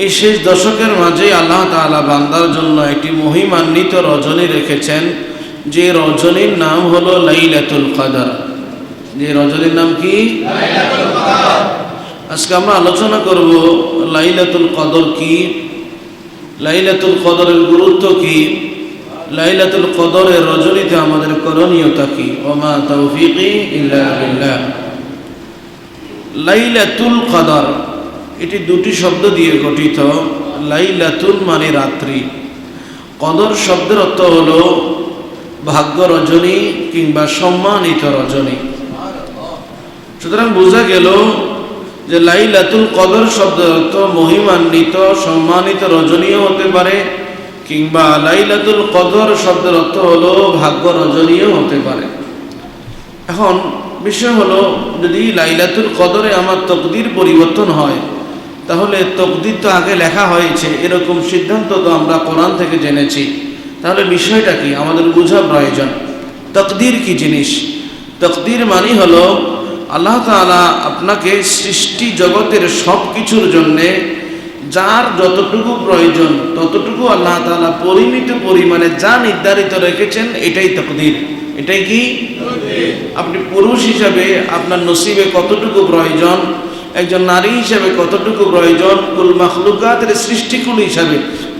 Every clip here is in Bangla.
এই শেষ দশকের মাঝে আল্লাহ তাআলা বান্দার জন্য একটি মহিমান্বিত রজনী রেখেছেন, যে রজনীর নাম হলো লাইলাতুল কদর। যে রজনীর নাম কি? লাইলাতুল কদর। আজকে আমরা আলোচনা করব লাইলাতুল কদর কি, লাইলাতুল কদরের গুরুত্ব কি, লাইলাতুল কদরের রজনীতে আমাদের করণীয়তা কি। ওমা তাওফীকি ইল্লা বিল্লাহ। লাইলাতুল কদর এটি দুটি শব্দ দিয়ে গঠিত। লাইলাতুল মানে রাত্রি, কদর শব্দের অর্থ হলো ভাগ্য রজনী কিংবা সম্মানিত রজনী। সুতরাং বোঝা গেল যে লাইলাতুল কদর শব্দের অর্থ মহিমান্বিত সম্মানিত রজনীও হতে পারে, কিংবা লাইলাতুল কদর শব্দের অর্থ হলো ভাগ্য রজনীও হতে পারে। এখন বিষয় হলো, যদি লাইলাতুল কদরে আমার তকদির পরিবর্তন হয়, তাহলে তকদির তো আগে লেখা হয়েছে এরকম সিদ্ধান্ত তো আমরা কোরআন থেকে জেনেছি। তাহলে বিষয়টা কি আমাদের বোঝা প্রয়োজন। তকদির কি জিনিস? তকদির মানে হলো আল্লাহ তাআলা আপনাকে সৃষ্টি জগতের সব কিছুর জন্যে যার যতটুকু প্রয়োজন ততটুকু আল্লাহ তাআলা পরিমিত পরিমাণে যা নির্ধারিত রেখেছেন, এটাই তকদির। এটাই কি? আপনি পুরুষ হিসাবে আপনার নসিবে কতটুকু প্রয়োজন, একজন নারী হিসাবে কতটুকু প্রয়োজন, কুল মাখলুকাতের সৃষ্টিকুল হিসাবে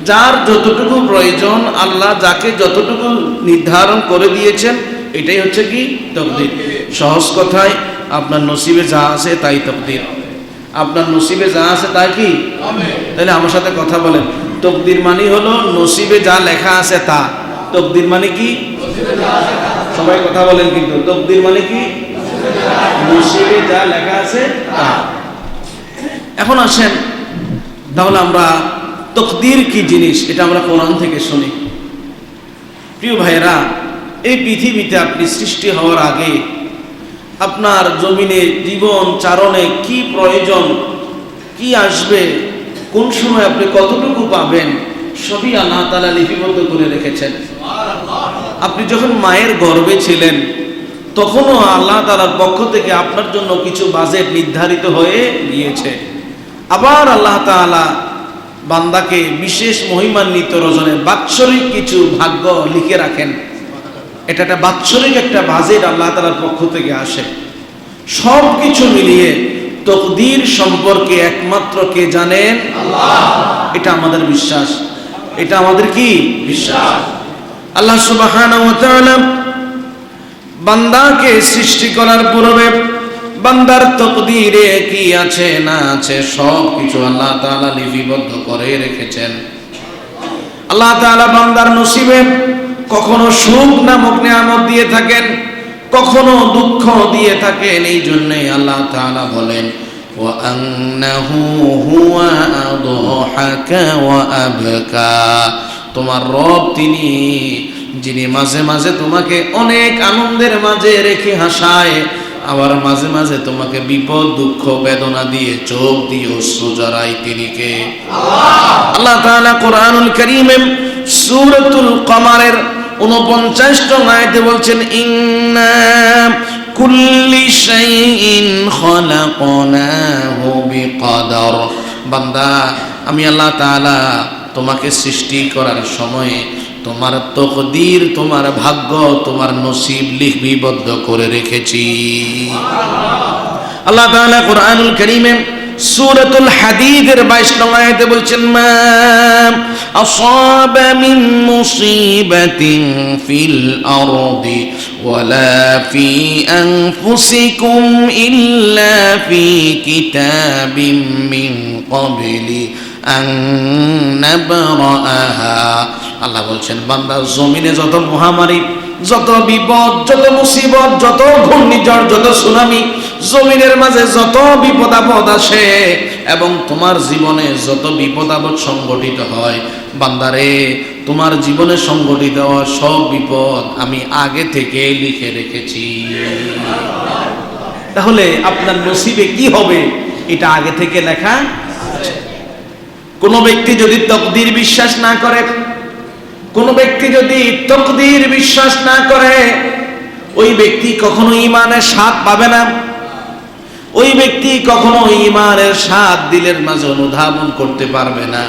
যার যতটুকু প্রয়োজন, আল্লাহ যাকে যতটুকু নির্ধারণ করে দিয়েছেন, এটাই হচ্ছে কি? তকদির। সহজ কথায় আপনার নসিবে যা আছে তাই তকদির। আপনার নসিবে যা আছে তাই কি? তাহলে আমার সাথে কথা বলেন। তকদির মানে হলো নসিবে যা লেখা আছে তা। তকদির মানে কি? সবাই কথা বলেন কিন্তু। তকদির মানে কি? নসিবে যা লেখা আছে তা। এখন আসেন তাহলে আমরা তকদির কি জিনিস এটা আমরা কোরআন থেকে শুনি। প্রিয় ভাইয়েরা, এই পৃথিবীতে আপনি সৃষ্টি হওয়ার আগে আপনার জমিনে জীবন চারণে কি প্রয়োজন, কি আসবে, কোন সময় আপনি কতটুকু পাবেন, সবই আল্লাহ তাআলা লিপিবদ্ধ করে রেখেছেন। আপনি যখন মায়ের গর্ভে ছিলেন তখনও আল্লাহ তাআলার পক্ষ থেকে আপনার জন্য কিছু বাজেট নির্ধারিত হয়ে গিয়েছে। আবার আল্লাহ তাআলা বান্দাকে বিশেষ মহিমান্বিত রজনে বাৎসরিক কিছু ভাগ্য লিখে রাখেন। এটা একটা বাৎসরিক একটা বাজেট আল্লাহ তাআলার পক্ষ থেকে আসে। সব কিছু মিলিয়ে তকদির সম্পর্কে একমাত্র কে জানেন? আল্লাহ। এটা আমাদের বিশ্বাস। এটা আমাদের কি বিশ্বাস? আল্লাহ সুবহানাহু ওয়া তাআলা বান্দাকে সৃষ্টি করার পূর্বে বান্দার তকদিরে কি আছে না আছে সব কিছু আল্লাহ তাআলা লিপিবদ্ধ করে রেখেছেন। আল্লাহ তাআলা বান্দার নসিবে কখনো সুখ নামক নিয়ামত দিয়ে থাকেন, কখনো দুঃখ দিয়ে থাকেন। এই জন্যই আল্লাহ তাআলা বলেন, ওয়া আন্নাহু হুয়া আদহাকা ওয়া আবকা। তোমার রব তিনি, যিনি মাঝে মাঝে তোমাকে অনেক আনন্দের মাঝে রেখে হাসায়, আবার মাঝে মাঝে তোমাকে বিপদ দুঃখ বেদনা দিয়ে চোখ দিয়ে অশ্রু জড়ায়। তিনি কে? আল্লাহ তাআলা কোরআনুল কারীমে সূরাতুল কমারের 49 আয়াতে বলছেন, ইন্না কুল্লি শাইইন খালাকনাহু বিকদর। বান্দা, আমি আল্লাহ তাআলা তোমাকে সৃষ্টি করার সময় তোমার তকদির, তোমার ভাগ্য, তোমার নসিব লিপিবদ্ধ করে রেখেছি। আল্লাহ তাআলা কোরআনুল কারীমে সূরাতুল হাদীদের 22 আয়াতে বলছেন, মা আসাবা মিন মুসিবাতিন ফিল আরদি ওয়ালা ফি আনফুসিকুম ইল্লা ফি কিতাবিম মিন ক্বাবলি আন নাবরাহা। আল্লাহ বলছেন, বান্দা, জমিনে যত মহামারী, যত বিপদ, যত মুসিবত, যত ঘূর্ণিঝড়, যত সুনামি, জমিনের মাঝে যত বিপদ আপদ আসে এবং তোমার জীবনে যত বিপদ আপদ সংগঠিত হয়, বান্দারে, তোমার জীবনে সংগঠিত হওয়া সব বিপদ আমি আগে থেকে লিখে রেখেছি। তাহলে আপনার নসিবে কি হবে এটা আগে থেকে লেখা আছে। কোন ব্যক্তি যদি তকদির বিশ্বাস না করে, কোন ব্যক্তি যদি তকদির বিশ্বাস না করে, ওই ব্যক্তি কখনো ঈমানের স্বাদ পাবে না। ওই ব্যক্তি কখনো ঈমানের স্বাদ দিলের মাঝে অনুধাবন করতে পারবে না।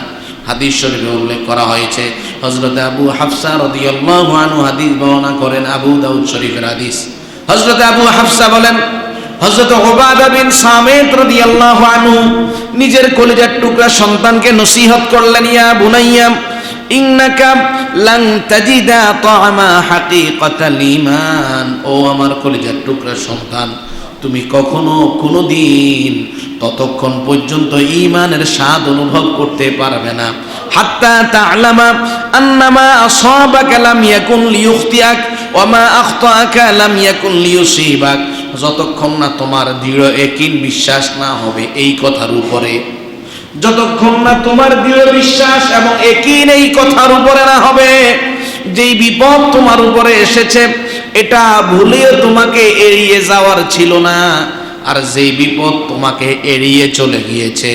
হাদিস শরীফে উল্লেখ করা হয়েছে, হযরত আবু হাফসা রাদিয়াল্লাহু আনহু হাদিস বর্ণনা করেন, আবু দাউদ শরীফের হাদিস। হযরত আবু হাফসা বলেন, হযরত উবাদা বিন সামিত রাদিয়াল্লাহু আনহু নিজের কলিজার টুকরা সন্তানকে নসিহত করলেন, ইয়া বুনাইয়া ইন্নাকা লান তাজিদা তা'আমা হাকীকাতাল ঈমান। ও আমার কলিজার টুকরা সন্তান, তুমি কখনো কোনোদিন ততক্ষণ পর্যন্ত ঈমানের স্বাদ অনুভব করতে পারবে না, হাত্তা তা'লামা আন্নামা আসাবাকা লাম ইয়াকুন লিয়ুখতিআক ওয়া মা আখতাআকা লাম ইয়াকুন লিয়ুসিবাক। যতক্ষণ না তোমার দৃঢ় ইয়াকিন বিশ্বাস না হবে এই কথার উপরে, যতক্ষণ না তোমার দৃঢ় বিশ্বাস এবং ইয়াকিন এই কথার উপরে না হবে, যেই বিপদ তোমার উপরে এসেছে এটা ভুলেও তোমাকে এড়িয়ে যাওয়ার ছিল না, আর যেই বিপদ তোমাকে এড়িয়ে চলে গিয়েছে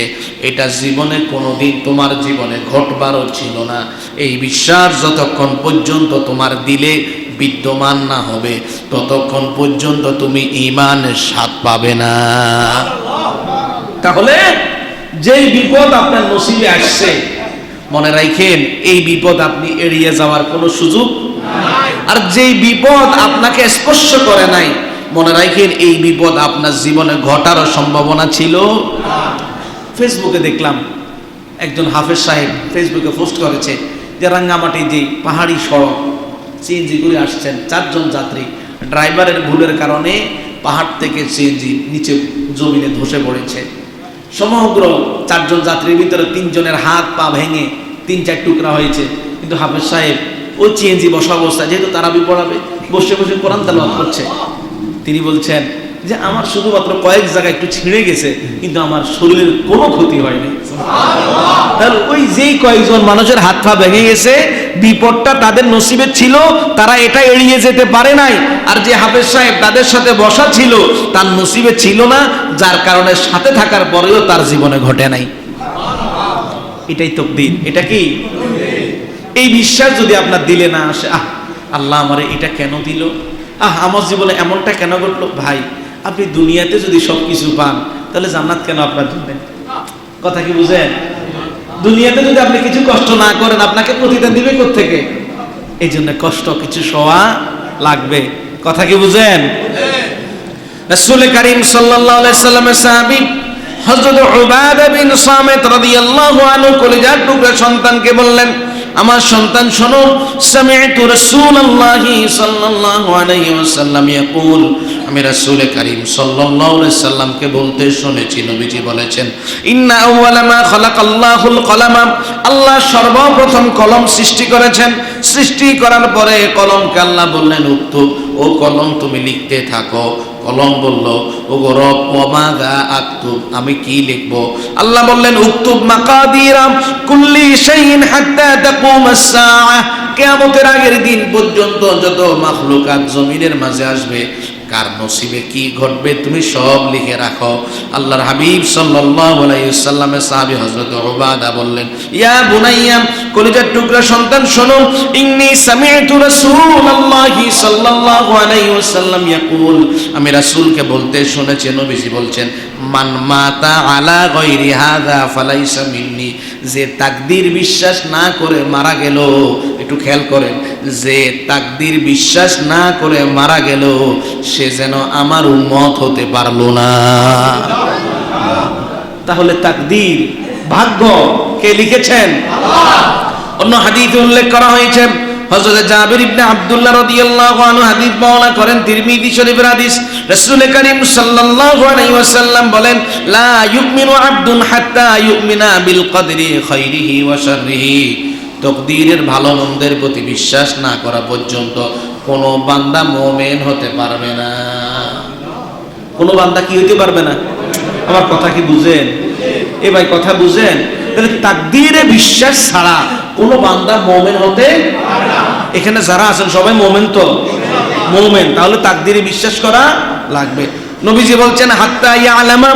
এটা জীবনে কোনোদিন তোমার জীবনে ঘটবারও ছিল না, এই বিশ্বাস যতক্ষণ পর্যন্ত তোমার দিলে বিদ্যমান না হবে ততক্ষণ পর্যন্ত তুমি ঈমানের স্বাদ পাবে না। তাহলে যেই বিপদ আপনার নসিবে আসছে মনে রাখেন এই বিপদ আপনি এড়িয়ে যাওয়ার কোনো সুযোগ নাই, আর যেই বিপদ আপনাকে স্পর্শ করে নাই মনে রাখেন এই বিপদ আপনার জীবনে ঘটারও সম্ভাবনা ছিল না। ফেসবুকে দেখলাম একজন হাফেজ সাহেব ফেসবুকে পোস্ট করেছে যে রাঙ্গামাটি যে পাহাড়ি সড়ক সিএনজি করে আসছেন 4 জন যাত্রী, ড্রাইভারের ভুলের কারণে পাহাড় থেকে সিএনজি নিচে জমিনে ধসে পড়েছে। সমগ্র 4 জন যাত্রীর ভিতরে 3 জনের হাত পা ভেঙে 3-4 টুকরা হয়েছে, কিন্তু হাফেজ সাহেব ওই সিএনজি বসা অবস্থায় যেহেতু তারাবি পড়াবে বসে বসে কোরআন তেলাওয়াত করছে। তিনি বলছেন যে আমার শুধুমাত্র কয়েক জায়গায় একটু ছিঁড়ে গেছে কিন্তু আমার শরীরের কোনো ক্ষতি হয়নি। তাহলে ওই যেই কয়েকজন মানুষের হাত পা ভেঙে গেছে বিপদটা তাদের নসিবে ছিল, তারা এটা এড়িয়ে যেতে পারে নাই, আর যে হাফেজ সাহেব তাদের সাথে বসা ছিল তার নসিবে ছিল না, যার কারণে সাথে থাকার পরেও তার জীবনে ঘটে নাই। এটাই তাকদীর। এটা কি এই বিশ্বাস যদি আপনার দিলে না আসে, আল্লাহ আমারে এটা কেন দিল, আমার জীবনে এমনটা কেন ঘটলো। ভাই আপনি দুনিয়াতে যদি সবকিছু পান তাহলে জান্নাত কেন আপনার জন্য? কথা কি বুঝেন? দুনিয়াতে যদি আপনি কিছু কষ্ট না করেন আপনাকে প্রতিদান দিবে কোত্থেকে? এই জন্য কষ্ট কিছু সওয়া লাগবে। কথা কি বুঝেন? রাসূল করিম সাল্লাল্লাহু আলাইহি সাল্লামের সাহাবী হযরত উবাদা বিন সামিত রাদিয়াল্লাহু আনহু কলিজার টুকরা সন্তানকে বললেন, আমার সন্তান শোনো, সামি'তু রাসূলুল্লাহি সাল্লাল্লাহু আলাইহি ওয়াসাল্লাম ইয়াকুল, আমি রাসূল করিম সাল্লাল্লাহু আলাইহি সাল্লামকে বলতে শুনেছি নবীজি বলেছেন, ইন্না আউওয়ালা মা খালাকাল্লাহুল কলাম, আল্লাহ সর্বপ্রথম কলম সৃষ্টি করেছেন। সৃষ্টি করার পরে কলমকে আল্লাহ বললেন উক্তুব, ও কলম তুমি লিখতে থাকো। কলম বলল, ও গো রব, ওয়ামাযা আকতুব, আমি কি লিখব? আল্লাহ বললেন উকতুব মাকাদিরা কুল্লি শাইইন হাত্তা তাকুমাস সাআহ, কিয়ামতের আগের দিন পর্যন্ত যত মাখলুকাত জমিনের মাঝে আসবে কার নসিবে কি ঘটবে তুমি সব লিখে রাখো। আল্লাহর হাবিব সাল্লাল্লাহু আলাইহি ওয়াসাল্লামের সাহাবী হযরত উবাদা বললেন, ইয়া বুনাইয়া, কলিজার টুকরা সন্তান শোনো, ইন্নী সামি'তু রাসূলুল্লাহি সাল্লাল্লাহু আলাইহি ওয়াসাল্লাম ইয়াকুল, আমি রাসূলকে বলতে শুনেছি নবীজি বলছেন, মান মাতা আলা গায়রি হাযা ফালাইসা মিন্নি, যে তাকদীর বিশ্বাস না করে মারা গেল, একটু খেয়াল করেন, যে তাকদীর বিশ্বাস না করে মারা গেল সে যেন আমার উম্মত হতে পারলো না। তাহলে তাকদীর, ভাগ্য কে লিখেছেন? আল্লাহ। অন্য হাদিসে উল্লেখ করা হয়েছে, হযরত জাবির ইবনে আব্দুল্লাহ রাদিয়াল্লাহু আনহু হাদিস বর্ণনা করেন, তিরমিজি শরীফের হাদিস, রাসূল করিম সাল্লাল্লাহু আলাইহি ওয়াসাল্লাম বলেন, লা ইউমিনু আবদুন হাত্তা ইউমিনা বিল কদরি খাইরিহি ওয়া শাররিহি, তাকদীরের ভালো মন্দের প্রতি বিশ্বাস না করা পর্যন্ত কোন বান্দা মুমিন হতে পারবে না। কোন বান্দা কি হতে পারবে না? আমার কথা কি বুঝেন? এ ভাই কথা বুঝেন? তাহলে তাকদীরে বিশ্বাস ছাড়া কোন বান্দা মুমিন হতে পারে না। এখানে যারা আছেন সবাই মুমিন তো? মুমিন। তাহলে তাকদীরে বিশ্বাস করা লাগবে। নবীজি বলছেন, হাত্তা ইয়ালামা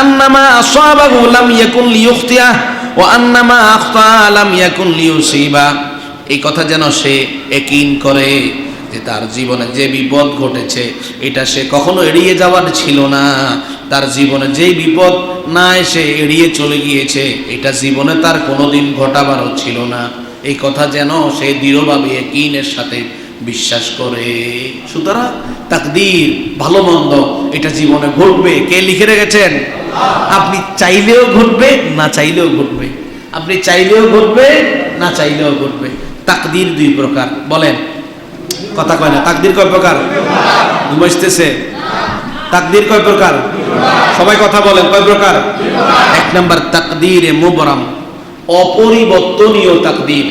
আন্নামা আসাবাহু লাম ইয়াকুন লিয়ুখতিআহ ওয়া আন্নামা আখতা লাম ইয়াকুন লিয়ুসিবা, এই কথা যেন সে ইয়াকিন করে যে তার জীবনে যে বিপদ ঘটেছে এটা সে কখনো এড়িয়ে যাওয়ার ছিল না। তার জীবনে যেই বিপদ না এসে এড়িয়ে চলে গিয়েছে এটা জীবনে তার কোনোদিন ঘটাবারও ছিল না। এই কথা যেন সে দৃঢ়ভাবে ইয়াকিনের সাথে বিশ্বাস করে। সুতরাং তাকদীর, ভালো মন্দ এটা জীবনে ঘটবে। কে লিখে রেখেছেন? আপনি চাইলেও ঘটবে, না চাইলেও ঘটবে। আপনি চাইলেও ঘটবে, না চাইলেও ঘটবে। তাকদীর দুই প্রকার। বলেন, কথা কয় না। তাকদীর কয় প্রকার? ঘুমাইতেছে? তাকদীর কয় প্রকার? সবাই কথা বলেন, কয় প্রকার? এক নাম্বার তাকদীরে মুবরাম, অপরিবর্তনীয় তাকদীর।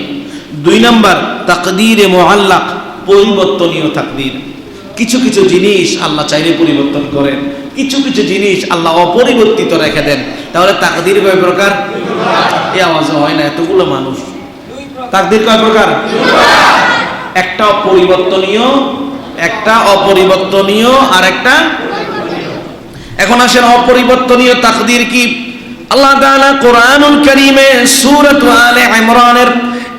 দুই নাম্বার তাকদীরে মুআল্লাক, পরিবর্তনীয় তাকদীর। কিছু কিছু জিনিস আল্লাহ চাইলে পরিবর্তন করেন, কিছু কিছু জিনিস আল্লাহ অপরিবর্তিত রেখে দেন। তাহলে তাকদীর কয় প্রকার? এই আওয়াজ হয় না, এতগুলো মানুষ। তাকদীর কয় প্রকার? একটা অপরিবর্তনীয়, একটা অপরিবর্তনীয়, আর একটা। এখন আসেন অপরিবর্তনীয় তাকদীর কি? আল্লাহ তাআলা কোরআনুল কারীমে সূরা আলে ইমরানের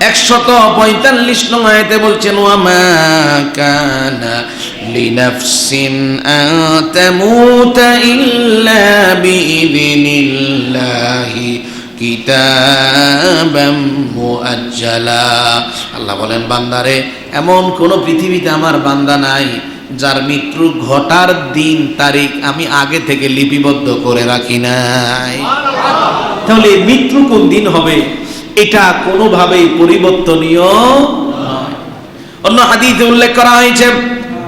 145 নং আয়াতে বলছেন, ওয়া মা কানা লিনাফসিন আন তামুতা ইল্লা বিইذনিল্লাহি কিতাবাম মুআজ্জালা। আল্লাহ বলেন, বান্দারে, এমন কোন পৃথিবীতে আমার বান্দা নাই যার মৃত্যু ঘটার দিন তারিখ আমি আগে থেকে লিপিবদ্ধ করে রাখি নাই। তাহলে মৃত্যু কোন দিন হবে এটা কোনোভাবেই পরিবর্তনীয় নয়। অন্য হাদিসে উল্লেখ করা হয়েছে,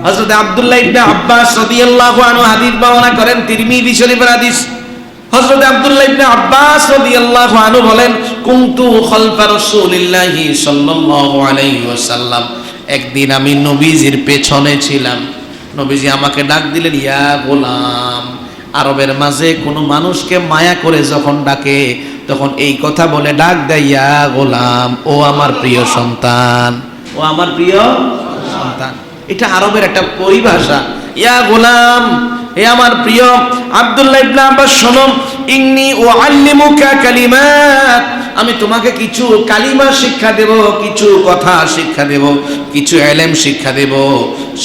হযরত আব্দুল্লাহ ইবনে আব্বাস রাদিয়াল্লাহু আনহু হাদিস বর্ণনা করেন, তিরমিজি শরীফের হাদিস। হযরত আব্দুল্লাহ ইবনে আব্বাস রাদিয়াল্লাহু আনহু বলেন, কুনতু খালফা রাসূলিল্লাহি সাল্লাল্লাহু আলাইহি ওয়াসাল্লাম, একদিন আমি নবীজির পেছনে ছিলাম। নবীজি আমাকে ডাক দিলেন, ইয়া গোলাম। আরবের মাঝে কোনো মানুষকে মায়া করে যখন ডাকে তখন এই কথা বলে ডাক দেয়, ইয়া গোলাম, ও আমার প্রিয় সন্তান, ও আমার প্রিয় সন্তান। এটা আরবের একটা পরিভাষা, ইয়া গোলাম, হে আমার প্রিয়। আব্দুল্লাহ ইবনে আব্বাস, শোনো, ইন্নী উআল্লিমুকা কালিমাত, আমি তোমাকে কিছু কালিমা শিক্ষা দেব, কিছু কথা শিক্ষা দেব, কিছু ইলম শিক্ষা দেব।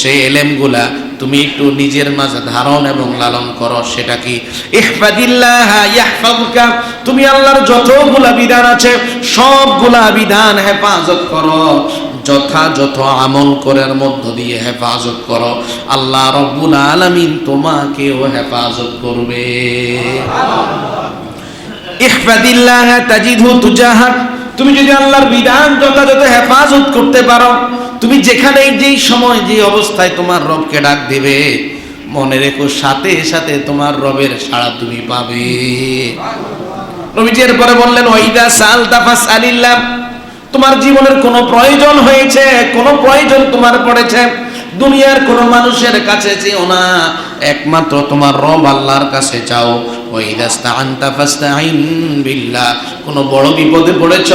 সেই ইলমগুলা তুমি একটু নিজের মাঝে ধারণ এবং লালন করো। সেটা কি? ইহফাদিল্লাহ ইয়াহফাযুকা, তুমি আল্লাহর যতগুলা বিধান আছে সবগুলা বিধান হেফাজত করো, যথাযথ আমল করার মধ্য দিয়ে হেফাজত করো। আল্লাহ রব্বুল আলামিন তোমাকেও হেফাজত করবে। ইহফাদিল্লাহ তাজিদহু তুজাহাক, তুমি যদি আল্লাহর বিধান যথাযথ হেফাজত করতে পারো, তুমি যেখানে যেই সময় যে অবস্থায় তোমার রবকে ডাক দিবে, মনে রেখো সাথে সাথে তোমার রবের সাড়া তুমি পাবে। নবীজি এরপরে বললেন, ওয়াইদা সালতা ফাসআলিল্লাহ, তোমার জীবনের কোনো প্রয়োজন হয়েছে, কোনো প্রয়োজন তোমার পড়েছে, দুনিয়ার কোনো মানুষের কাছে চেও না, একমাত্র তোমার রব আল্লাহর কাছে চাও। ওয়াইদা ইসতাআনতা ফাসতাঈন বিল্লাহ, কোনো বড় বিপদে পড়েছ,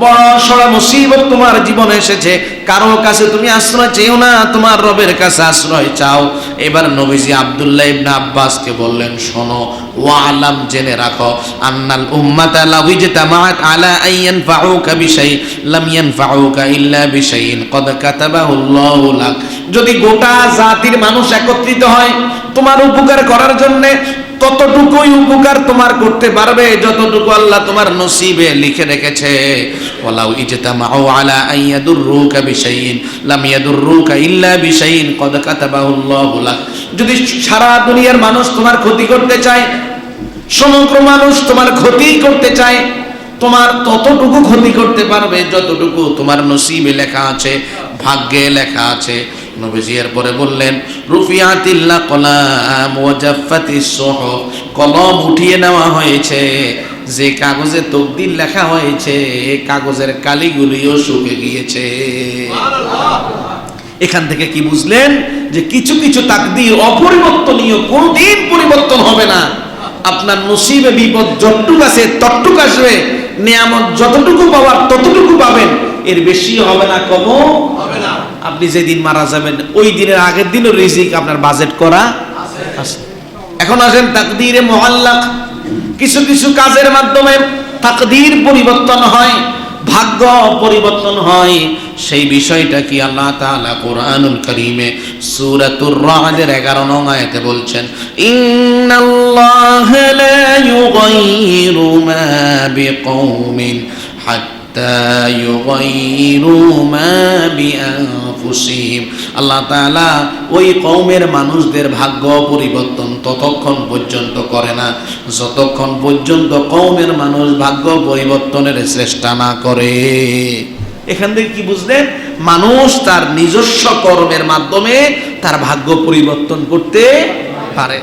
বড় সড় মুসিবত তোমার জীবনে এসেছে, কারো কাছে তুমি আশ্রয় চেও না, তোমার রবের কাছে আশ্রয় চাও। এবার নবীজি আব্দুল্লাহ ইবনে আব্বাসকে বললেন, শোনো, ওয়ালাম, জেনে রাখো, আন্নাল উম্মাতা লাউ ইজতামাআত আলা আন ইয়ানফাউকা বিশাই লাম ইয়ানফাউকা ইল্লা বিশাইইন ক্বাদ কাতাবাহু আল্লাহু লাক। যদি গোটা জাতির মানুষ একত্রিত হয় তোমার উপকার করার জন্য, ততটুকুই উপকার তোমার করতে পারবে যতটুকু আল্লাহ তোমার নসিবে লিখে রেখেছে। ওয়ালাউ ইজতামাউ আলা আন ইয়াদুররুকা বিশাইইন লাম ইয়াদুররুকা ইল্লা বিশাইইন ক্বাদ কাতাবাহু আল্লাহু লাক। যদি সারা দুনিয়ার মানুষ তোমার ক্ষতি করতে চায়, সমগ্র মানুষ তোমার ক্ষতি করতে চায়, তোমার ততটুকু ক্ষতি করতে পারবে যতটুকু তোমার নসিবে লেখা আছে, ভাগ্যে লেখা আছে। নবীজি এরপরে বললেন, রুফিয়াতিল কলাম ওয়া জাফফাতিস সুহুফ, কলম উঠিয়ে নেওয়া হয়েছে, যে কাগজে তকদির লেখা হয়েছে কাগজের কালিগুলিও শুকিয়ে গিয়েছে। এখান থেকে কি বুঝলেন? যে কিছু কিছু তাকদীর অপরিবর্তনীয়, কোনদিন পরিবর্তন হবে না। আপনার নসিবে বিপদ যতটুকু আছে ততটুকু আসবে, নিয়ামত যতটুকু পাওয়ার ততটুকু পাবেন, এর বেশি হবে না, কমও হবে না। আপনি যেদিন মারা যাবেন ওই দিনের আগের দিনও রিজিক আপনার বাজেট করা আছে। এখন আসেন তাকদীরে মুআল্লাক, কিছু কিছু কাজের মাধ্যমে তাকদীর পরিবর্তন হয়, ভাগ্য পরিবর্তন হয়। সেই বিষয়টা কি আল্লাহ তাআলা কোরআনুল কারীমে সূরাতুর রা'দের 11 নং আয়াতে বলছেন, ইন্নাল্লাহা লা ইউগাইয়িরু মা বিকওমিন হাত্তা ইউগাইয়িরু মা বিআনফুসিহিম। আল্লাহ তাআলা ওই কওমের মানুষদের ভাগ্য পরিবর্তন ততক্ষণ পর্যন্ত করে না যতক্ষণ পর্যন্ত কওমের মানুষ ভাগ্য পরিবর্তনের চেষ্টা না করে। এখান থেকে কি বুঝলেন? মানুষ তার নিজস্ব কর্মের মাধ্যমে তার ভাগ্য পরিবর্তন করতে পারে।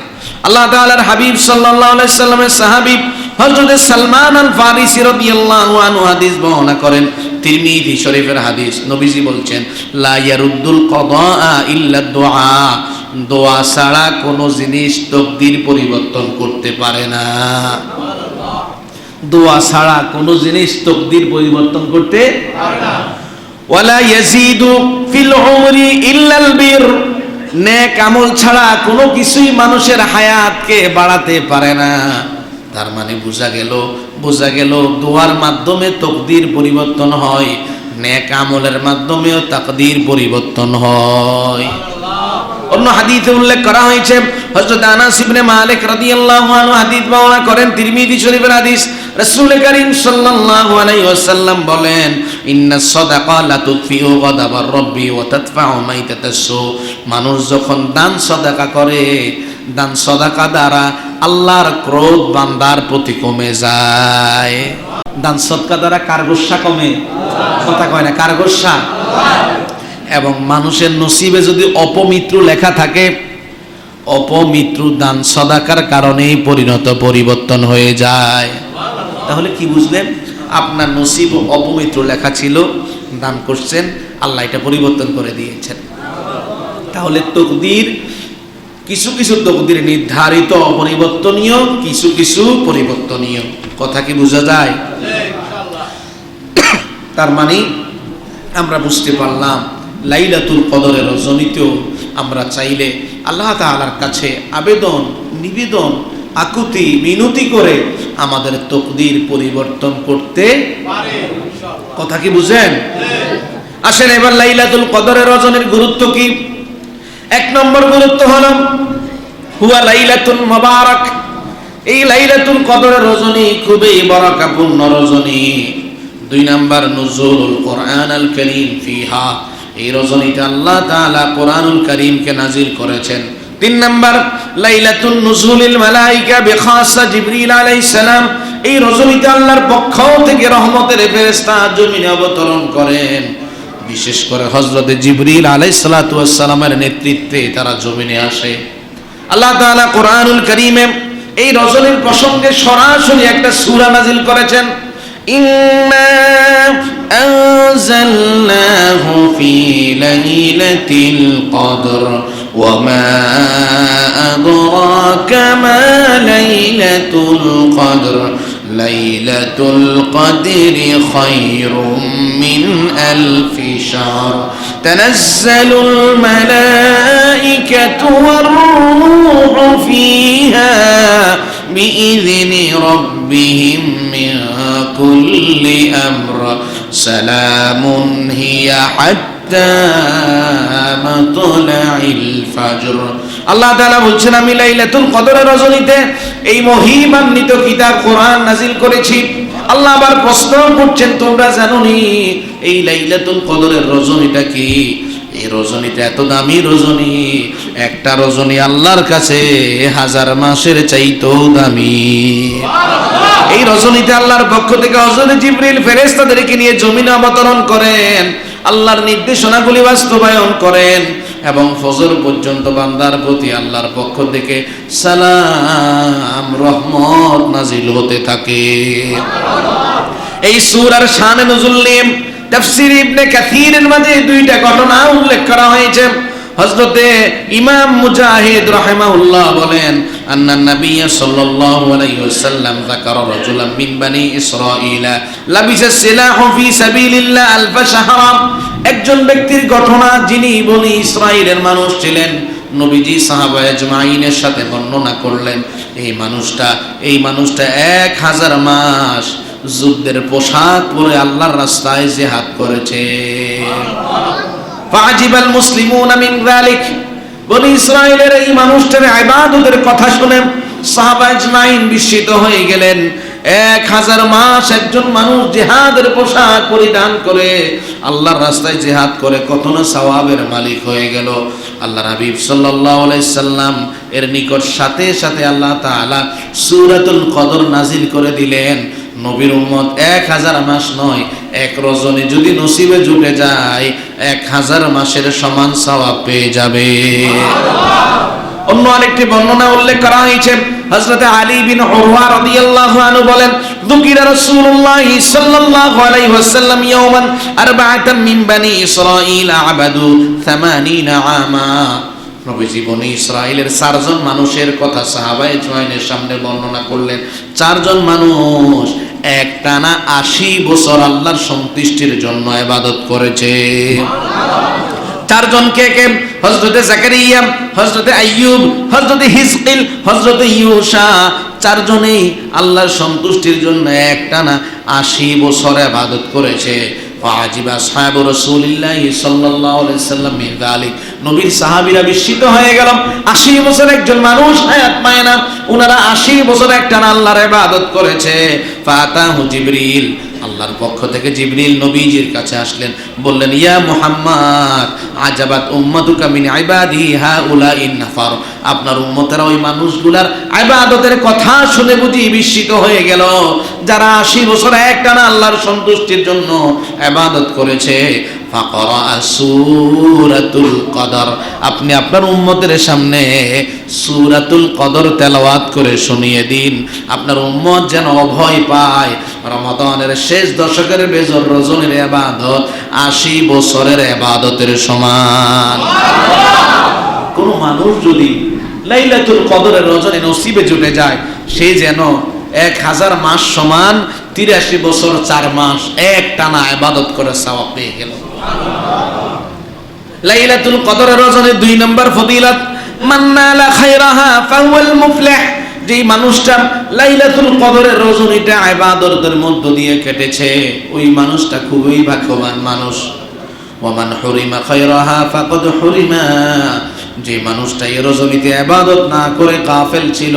আল্লাহ তাআলার হাবিব সাল্লাল্লাহু আলাইহি সাল্লামের সাহাবী হযরত সালমান আল ফারিসি রাদিয়াল্লাহু আনহু হাদিস বর্ণনা করেন, তিরমিজি শরীফের হাদিস। নবীজি বলছেন, লা ইয়ারুদ্দুল কদা ইল্লা দুআ, দোয়া ছাড়া কোনো জিনিস তকদির পরিবর্তন করতে পারে না। দোয়া ছাড়া কোনো জিনিস তকদির পরিবর্তন করতে পারে না। ওয়ালা ইয়াজিদু ফিল উমরি ইল্লাল বির, নেক আমল ছাড়া কোনো কিছুই মানুষের হায়াতকে বাড়াতে পারে না। তার মানে বোঝা গেল দোয়ার মাধ্যমে তকদির পরিবর্তন হয়, নেক আমলের মাধ্যমেও তাকদীর পরিবর্তন হয়। অন্য হাদিসে উল্লেখ করা হয়েছে, হযরত আনাস ইবনে মালিক রাদিয়াল্লাহু আনহু হাদিস বর্ণনা করেন, তিরমিজি শরীফের হাদিস। রাসূল করিম সাল্লাল্লাহু আলাইহি ওয়াসাল্লাম বলেন, ইন্নাস সাদাকা লা তুতফিউ গাদাবার রাব্বি ওয়া তাদফাউ মাইতাতাসসু। মানুষ যখন দান সাদাকা করে, দান সাদাকা দ্বারা আল্লাহর ক্রোধ বান্দার প্রতি কমে যায়। দান সদকা দ্বারা কার গোসা কমে? কথা কয় না, কার গোসা? এবং মানুষের নসিবে যদি অপমৃত্যু লেখা থাকে, অপমৃত্যু দান সদাকার কারণেই পরিবর্তন হয়ে যায়। তাহলে কি বুঝলেন? আপনার নসিব অপমৃত্যু লেখা ছিল, দান করছেন, আল্লাহ এটা পরিবর্তন করে দিয়েছেন। তাহলে তকদির, কিছু কিছু তকদির নির্ধারিত অপরিবর্তনীয়, কিছু কিছু পরিবর্তনীয়। কথা কি বোঝা যায়? তার মানে আমরা বুঝতে পারলাম লাইলাতুল কদরের রজনীতেও আমরা চাইলে আল্লাহ তাআলার কাছে আবেদন, নিবেদন, আকুতি, মিনতি করে আমাদের তকদির পরিবর্তন করতে পারে। কথা কি বুঝেন? আসেন এবার লাইলাতুল কদরের রজনীর গুরুত্ব কি। 1 নম্বর গুরুত্ব হলো হুয়া লাইলাতুল মুবারাক। এই লাইলাতুল কদরের রজনী খুবই বরকতপূর্ণ রজনী। 2 নম্বর নুজুলুল কোরআনুল কারীম ফিহা। এই রজনীতে আল্লাহ তাআলা কোরআনুল কারীমকে নাজিল করেছেন। 3 নম্বর লাইলাতুন নুজুলিল মালায়েকা বিখাসা জিবরিল আলাইহিস সালাম। এই রজনীতে আল্লাহর পক্ষ থেকে রহমতের ফেরেশতা জমিনে অবতরণ করেন। বিশেষ করে হযরত জিবরিল আলাইহিস সালাতু ওয়াস সালামের নেতৃত্বে তারা জমিনে আসে। আল্লাহ তাআলা কোরআনুল কারীমে এই রজনীর প্রসঙ্গে সরাসরি একটা সূরা নাজিল করেছেন। ইন্না আনজালনাহু ফি লাইলাতিল কদর ওয়া মা আদরাকা মা লাইলাতুল কদর লাইলাতুল কদরি খায়রুম মিন আলফি শাহর তানাজ্জালুল মালায়েকাতু ওয়ার রূহু ফিহা বিইذনি রাব্বিহিম মিন কুল্লি আমর সালামুন হিয়া হাত্তা মাতলাইল ফজর। আল্লাহ তাআলা বলছেন, আমি লাইলাতুল কদরের রজনীতে এই মহিমান্বিত কিতাব কোরআন নাজিল করেছি। আল্লাহ আবার প্রশ্ন করছেন, তোমরা জানোনি এই লাইলাতুল কদরের রজনীটা কি? এই রজনীটা এত দামি রজনী, একটা রজনী আল্লাহর কাছে 1000 মাসের চাইতেও দামি। এই রজনীতে আল্লাহর পক্ষ থেকে হযরত জিবরিল ফেরেশতাদেরকে নিয়ে জমিনে অবতরণ করেন, আল্লাহর নির্দেশনাগুলি বাস্তবায়ন করেন এবং ফজর পর্যন্ত বান্দার প্রতি আল্লাহর পক্ষ থেকে সালাম, রহমত নাজিল হতে থাকে। এই সূরার শানে নুজুল নিয়ে তাফসীর ইবনে কাসীরের মাঝে 2টা ঘটনা উল্লেখ করা হয়েছে। হযরতে ইমাম মুজাহিদ রাহিমাহুল্লাহ বলেন, আন্নান নবী সাল্লাল্লাহু আলাইহি ওয়াসাল্লাম যাকারা রাজুলান মিন বনি ইসরাঈলা লাবিসা সিলাহু ফি সাবিলিল্লাহ আলফ শাহরা। একজন ব্যক্তির ঘটনা যিনি বনি ইসরাঈলের মানুষ ছিলেন। নবীজি সাহাবা আজমাইনের সাথে বর্ণনা করলেন, এই মানুষটা 1000 মাস যুদ্ধের পোশাক পরে আল্লাহর রাস্তায় জিহাদ করেছে। ফাজিবাল মুসলিমুনা মিন যালিক, বনি ইসরাইলের এই মানুষটার ইবাদতের কথা শুনে সাহাবা আজমাইন বিস্মিত হয়ে গেলেন। 1000 মাস একজন মানুষ জিহাদের পোশাক পরিধান করে আল্লাহর রাস্তায় জিহাদ করে কত না সওয়াবের মালিক হয়ে গেল। আল্লাহর হাবিব সাল্লাল্লাহু আলাইহি সাল্লাম এর নিকট সাথে সাথে আল্লাহ তাআলা সূরাতুল কদর নাজিল করে দিলেন। নবীর উম্মত 1000 মাস নয়, এক রজনী যদি নসিবে জুটে যায় 1000 মাসের সমান সওয়াব পেয়ে যাবে। অন্য আরেকটি বর্ণনা উল্লেখ করা হয়েছে, হযরত আলী বিন উরওয়া রাদিয়াল্লাহু আনহু বলেন, যুকিরা রাসূলুল্লাহ সাল্লাল্লাহু আলাইহি ওয়াসাল্লাম ইয়াওমান আরবাআতাম মিন বনি ইসরাঈল আবাদু 80 আমা। নবীজি বনি ইসরাইলের 4 জন মানুষের কথা সাহাবায়ে জওয়ানের সামনে বর্ণনা করলেন। 4 জন মানুষ একটানা 80 বছর আল্লাহর সন্তুষ্টির জন্য ইবাদত করেছে। 4 জন কে কে? হযরতে জাকারিয়া, হযরতে আইয়ুব, হযরতে হিজকিল, হযরতে ইউশা। 4 জনেই আল্লাহর সন্তুষ্টির জন্য একটানা 80 বছর ইবাদত করেছে। ফাজিবা সাহাবু রাসূলিল্লাহ সাল্লাল্লাহু আলাইহি সাল্লাম মিন যালিক, নবীর সাহাবীরা বিস্মিত হয়ে গেল। 80 বছর একজন মানুষ হায়াত পায় না, ওনারা 80 বছর একটানা আল্লাহর ইবাদত করেছে। ফাতাহু জিবরিল, আল্লাহর পক্ষ থেকে জিবরিল নবীজির কাছে আসলেন, বললেন, ইয়া মুহাম্মদ আজাবাত উম্মাতুকা মিন ইবাদি হাউলাইন নাফার, আপনার উম্মতেরা ওই মানুষগুলার ইবাদতের কথা শুনে বুঝি বিস্মিত হয়ে গেল, যারা 80 বছর একটানা আল্লাহর সন্তুষ্টির জন্য ইবাদত করেছে। ফাকরা সূরাতুল কদর, আপনি আপনার উম্মতের সামনে সূরাতুল কদর তেলাওয়াত করে শুনিয়ে দিন, আপনার উম্মত যেন অভয় পায়। রমাদানের শেষ দশকের বেজর রজনীর ইবাদত 80 বছরের ইবাদতের সমান। কোন মানুষ যদি লাইলাতুল কদরের রজনী নসিবে জুটে যায়, সে যেন 1000 মাস সমান 83 বছর 4 মাস একটানা ইবাদত করে সওয়াব পেয়ে গেল। লাইলাতুল কদরের রজনী 2 নম্বর ফজিলত, মান নালা খায়রাহা ফাহুয়াল মুফলিহ, যেই মানুষটা লাইলাতুল কদরের রজনীটা ইবাদতের মধ্য দিয়ে কেটেছে ওই মানুষটা খুবই ভাগ্যবান মানুষ। ওয়া মান হুরিমা খায়রাহা ফাকাদ হুরিমা, যে মানুষটা এই রজনীতে ইবাদত না করে গাফেল ছিল,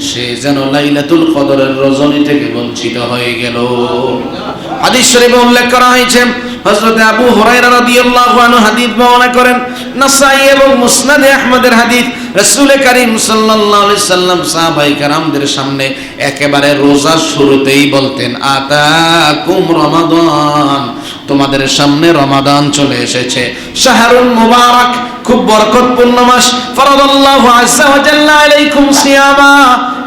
সে যেন লাইলাতুল কদরের রজনী থেকে বঞ্চিত হয়ে গেল। হাদিস শরীফে উল্লেখ করা হয়েছে, হযরত আবু হুরায়রা রাদিয়াল্লাহু আনহু হাদিস বর্ণনা করেন, নাসাই এবং মুসনাদে আহমদের হাদিস, রাসূল করিম সাল্লাল্লাহু আলাইহি সাল্লাম সাহাবায়ে কেরামদের সামনে একেবারে রোজার শুরুতেই বলতেন, আতাকুম রমাদান, তোমাদের সামনে রমাদান চলে এসেছে, শাহরুল মুবারক, খুব বরকতপূর্ণ মাস, ফরাদাল্লাহু আযজা ওয়া জাল্লা আলাইকুম সিয়ামা,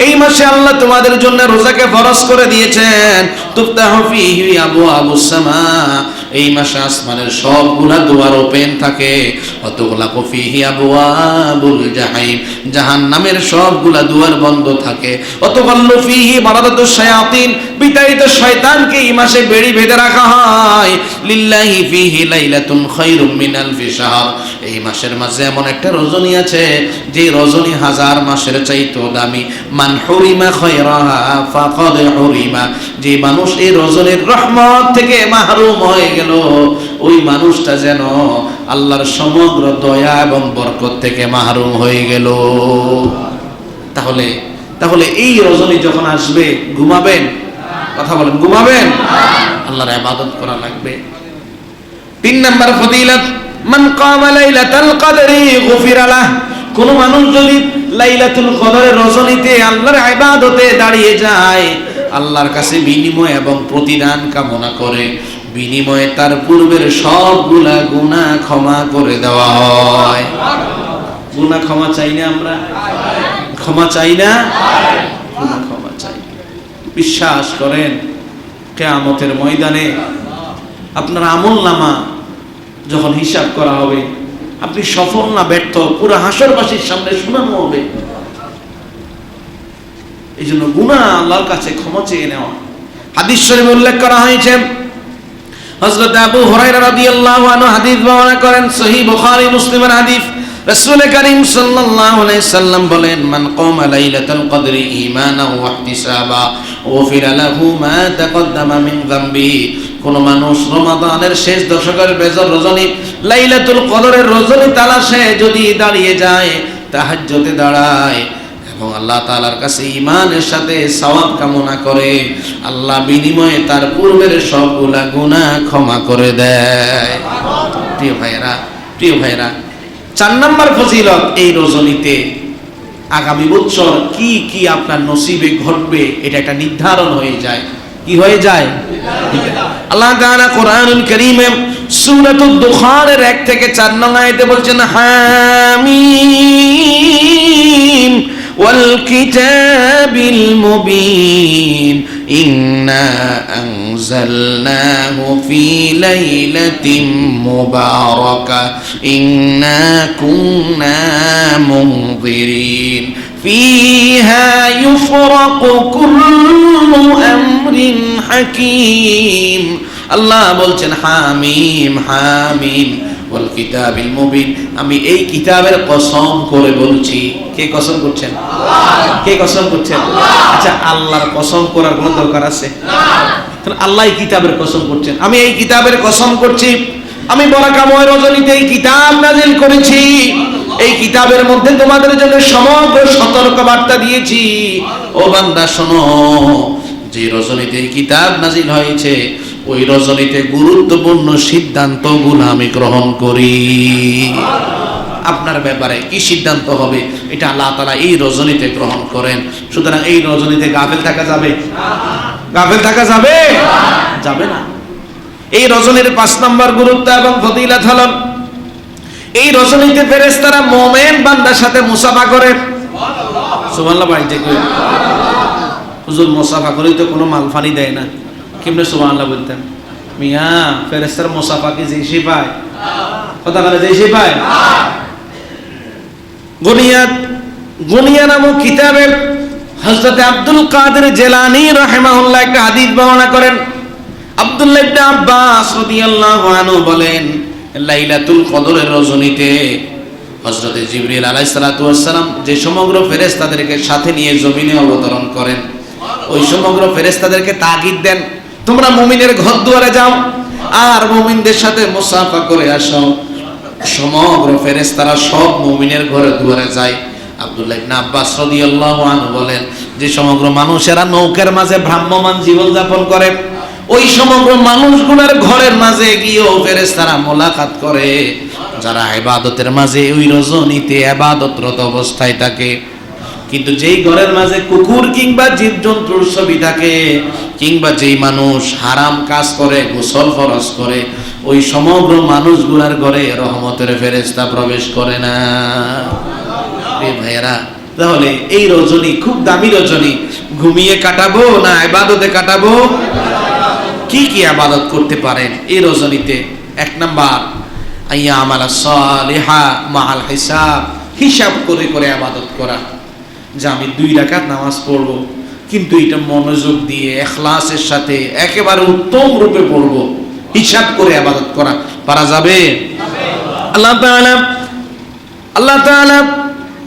এই মাসে আল্লাহ তোমাদের জন্য রোজাকে ফরজ করে দিয়েছেন। তুফতাহু ফীহি আবওয়াবুস সামা, এই মাসে আসমানের সবগুলা দুয়ার ওপেন থাকে। ওয়াতুগলাকু ফীহি আবওয়াবুল জাহিম, জাহান্নামের সবগুলা দুয়ার বন্ধ থাকে। ওয়াতুগাল্লু ফীহি মারাদাতুশ শায়াতিন, বিতাড়িত শয়তানকে এই মাসে বেড়ি বেঁধে রাখা হয়। লিল্লাহি ফীহি লাইলাতুন খায়রুম মিন আলফি শাহর, এই মাসের মাঝে এমন একটা রজনী আছে যে রজনী 1000 মাসের চাইতেও দামি। মান হুরিমা খায়রাহা ফাকাদ হুরিমা, যে মানুষ এই রজনীর রহমত থেকে মাহরুম হয়ে গেল, ওই মানুষটা যেন আল্লাহর সমগ্র দয়া এবং বরকত থেকে মাহরুম হয়ে গেল। তাহলে এই রজনী যখন আসবে ঘুমাবেন? কথা বলেন, ঘুমাবেন? আল্লাহর ইবাদত করা লাগবে। 3 নম্বর ফজিলত, মান কামা লাইলাতুল কদরি গুফিরা লাহ, কোন মানুষ যদি লাইলাতুল কদরের রজনীতে আল্লাহর ইবাদতে দাঁড়িয়ে যায়, আল্লাহর কাছে বিনিময় এবং প্রতিদান কামনা করে, বিনিময়ে তার পূর্বের সবগুলা গুনাহ ক্ষমা করে দেওয়া হয়। গুনাহ ক্ষমা চাই না আমরা? ক্ষমা চাই না? গুনাহ ক্ষমা চাই। বিশ্বাস করেন, কিয়ামতের ময়দানে আপনার আমলনামা যখন হিসাব করা হবে, আপনি সফল না ব্যর্থ পুরো হাসরবাসীর সামনে শোনানো হবে। এই জন্য গুনাহ আল্লাহর কাছে ক্ষমা চেয়ে নেওয়া। হাদিস শরীফে উল্লেখ করা হয়েছে, হযরত আবু হুরায়রা রাদিয়াল্লাহু আনহু হাদিস বর্ণনা করেন, সহিহ বুখারী মুসলিমের হাদিস, রাসূল করিম সাল্লাল্লাহু আলাইহি সাল্লাম বলেন, মান কামা লাইলাতুল কদরি ঈমানান ওয়া ইহতিসাবা গুফিরা লাহু মা তাকদ্দামা মিন যামবি। কোন মানুষ রমাদানের শেষ দশকের বেজর রজনী লাইলাতুল কদরের রজনী তালাশে যদি দাঁড়িয়ে যায়, তাহাজ্জুদে দাঁড়ায় এবং আল্লাহ তাআলার কাছে ঈমানের সাথে সওয়াব কামনা করে, আল্লাহ বিনিময়ে তার পূর্বের সবগুলা গুনাহ ক্ষমা করে দেয়। প্রিয় ভাইরা, 4 নম্বর ফজিলত, এই রজনীতে আগামী বছর কি কি আপনার নসিবে ঘটবে এটা একটা নির্ধারণ হয়ে যায়। কি হয়ে যায়? আল্লাহ তাআলা কোরআনুল কারীমে সূরাতুদ দুখানের 1 থেকে 4 নং আয়াতে বলছেন, হামিম ওয়াল কিতাবিল মুবিন ইন্না আনজালনাহু ফি লাইলাতিন মুবারাকা ইন্না কুন্না মুনজিরিন ফিহা ইউফরাকু কুল্লু আমরিন হাকীম। আল্লাহ বলছেন হামিম হামিম ওয়াল কিতাবিল মুবিন, আমি এই কিতাবের কসম করে বলছি। কে কসম করছেন? আল্লাহ। কে কসম করছেন? আল্লাহ। আচ্ছা, আল্লাহর কসম করার কোনো দরকার আছে? না। তাহলে আল্লাহ এই কিতাবের কসম করছেন, আমি এই কিতাবের কসম করছি, আমি বরাকাময় রজনীতে এই কিতাব নাযিল করেছি, এই কিতাবের মধ্যে তোমাদের জন্য সমগ্র সতর্ক বার্তা দিয়েছি। ও বান্দা শোনো, যে রজনীতে এই কিতাব নাযিল হয়েছে ওই রজনীতে গুরুত্বপূর্ণ সিদ্ধান্তগুলো আমি গ্রহণ করি। আপনার ব্যাপারে কি সিদ্ধান্ত হবে এটা আল্লাহ তাআলা এই রজনীতে গ্রহণ করেন। সুতরাং এই রজনীতে গাফেল থাকা যাবে? গাফেল থাকা যাবে? যাবে না। এই রজনীর 5 নম্বর গুরুত্ব এবং ফজিলত হলো, এই রজনীতে ফেরেশতারা মুমিন বান্দার সাথে মুসাফা করে। সুবহানাল্লাহ। বাড়িতে কই হুজুর মুসাফা করে তো কোনো মালফানি দেয় না, কেমনে সুবহানাল্লাহ বলতেন? মিয়া ফেরেশতার মুসাফা কি যেই পায়? কথা বলে যেই পায়? গুনিয়া নামক কিতাবে হযরত আব্দুল কাদের জিলানী রাহিমাহুল্লাহ একটা হাদিস বর্ণনা করেন। আব্দুল্লাহ ইবনে আব্বাস রাদিয়াল্লাহু আনহু বলেন, লাইলাতুল কদরের রজনীতে হযরত জিবরিল আলাইহিস সালাতু ওয়াস সালাম যে সমগ্র ফেরেশতাদেরকে সাথে নিয়ে জমিনে অবতরণ করেন, ওই সমগ্র ফেরেশতাদেরকে তাগিদ দেন, তোমরা মুমিনের ঘর দুয়ারে যাও আর মুমিনদের সাথে মুসাফা করে আসো। সমগ্র ফেরেশতারা সব মুমিনের ঘরে দুয়ারে যায়। আব্দুল্লাহ ইবনে আব্বাস রাদিয়াল্লাহু আনহু বলেন, যে সমগ্র মানুষেরা নৌকার মাঝে ভ্রাম্যমান জীবন যাপন করে, ওই সমগ্র মানুষগুলোর ঘরের মাঝে গিয়েও ফেরেশতারা মোলাকাত করে, যারা ইবাদতের মাঝে ওই রজনীতে ইবাদতরত অবস্থায় থাকে। কিন্তু যেই ঘরের মাঝে কুকুর কিংবা জীবজন্তুর ছবি থাকে, কিংবা যেই মানুষ হারাম কাজ করে, গোসল ফরজ করে, ওই সমগ্র মানুষগুলার ঘরে রহমতের ফেরেশতা প্রবেশ করে না। এই ভাইয়েরা, তাহলে এই রজনী খুব দামি রজনী। ঘুমিয়ে কাটাবো না ইবাদতে কাটাবো? কি কি ইবাদত করতে পারেন এই রজনীতে? 1 নাম্বার, আইয়া আমালা সালিহা মাআল হিসাব, হিসাব করে করে ইবাদত করা। যে আমি 2 রাকাত নামাজ পড়বো, কিন্তু এটা মনোযোগ দিয়ে ইখলাসের সাথে একেবারে উত্তম রূপে পড়বো, হিসাব করে ইবাদত করা পারা যাবে? আল্লাহ তাআলা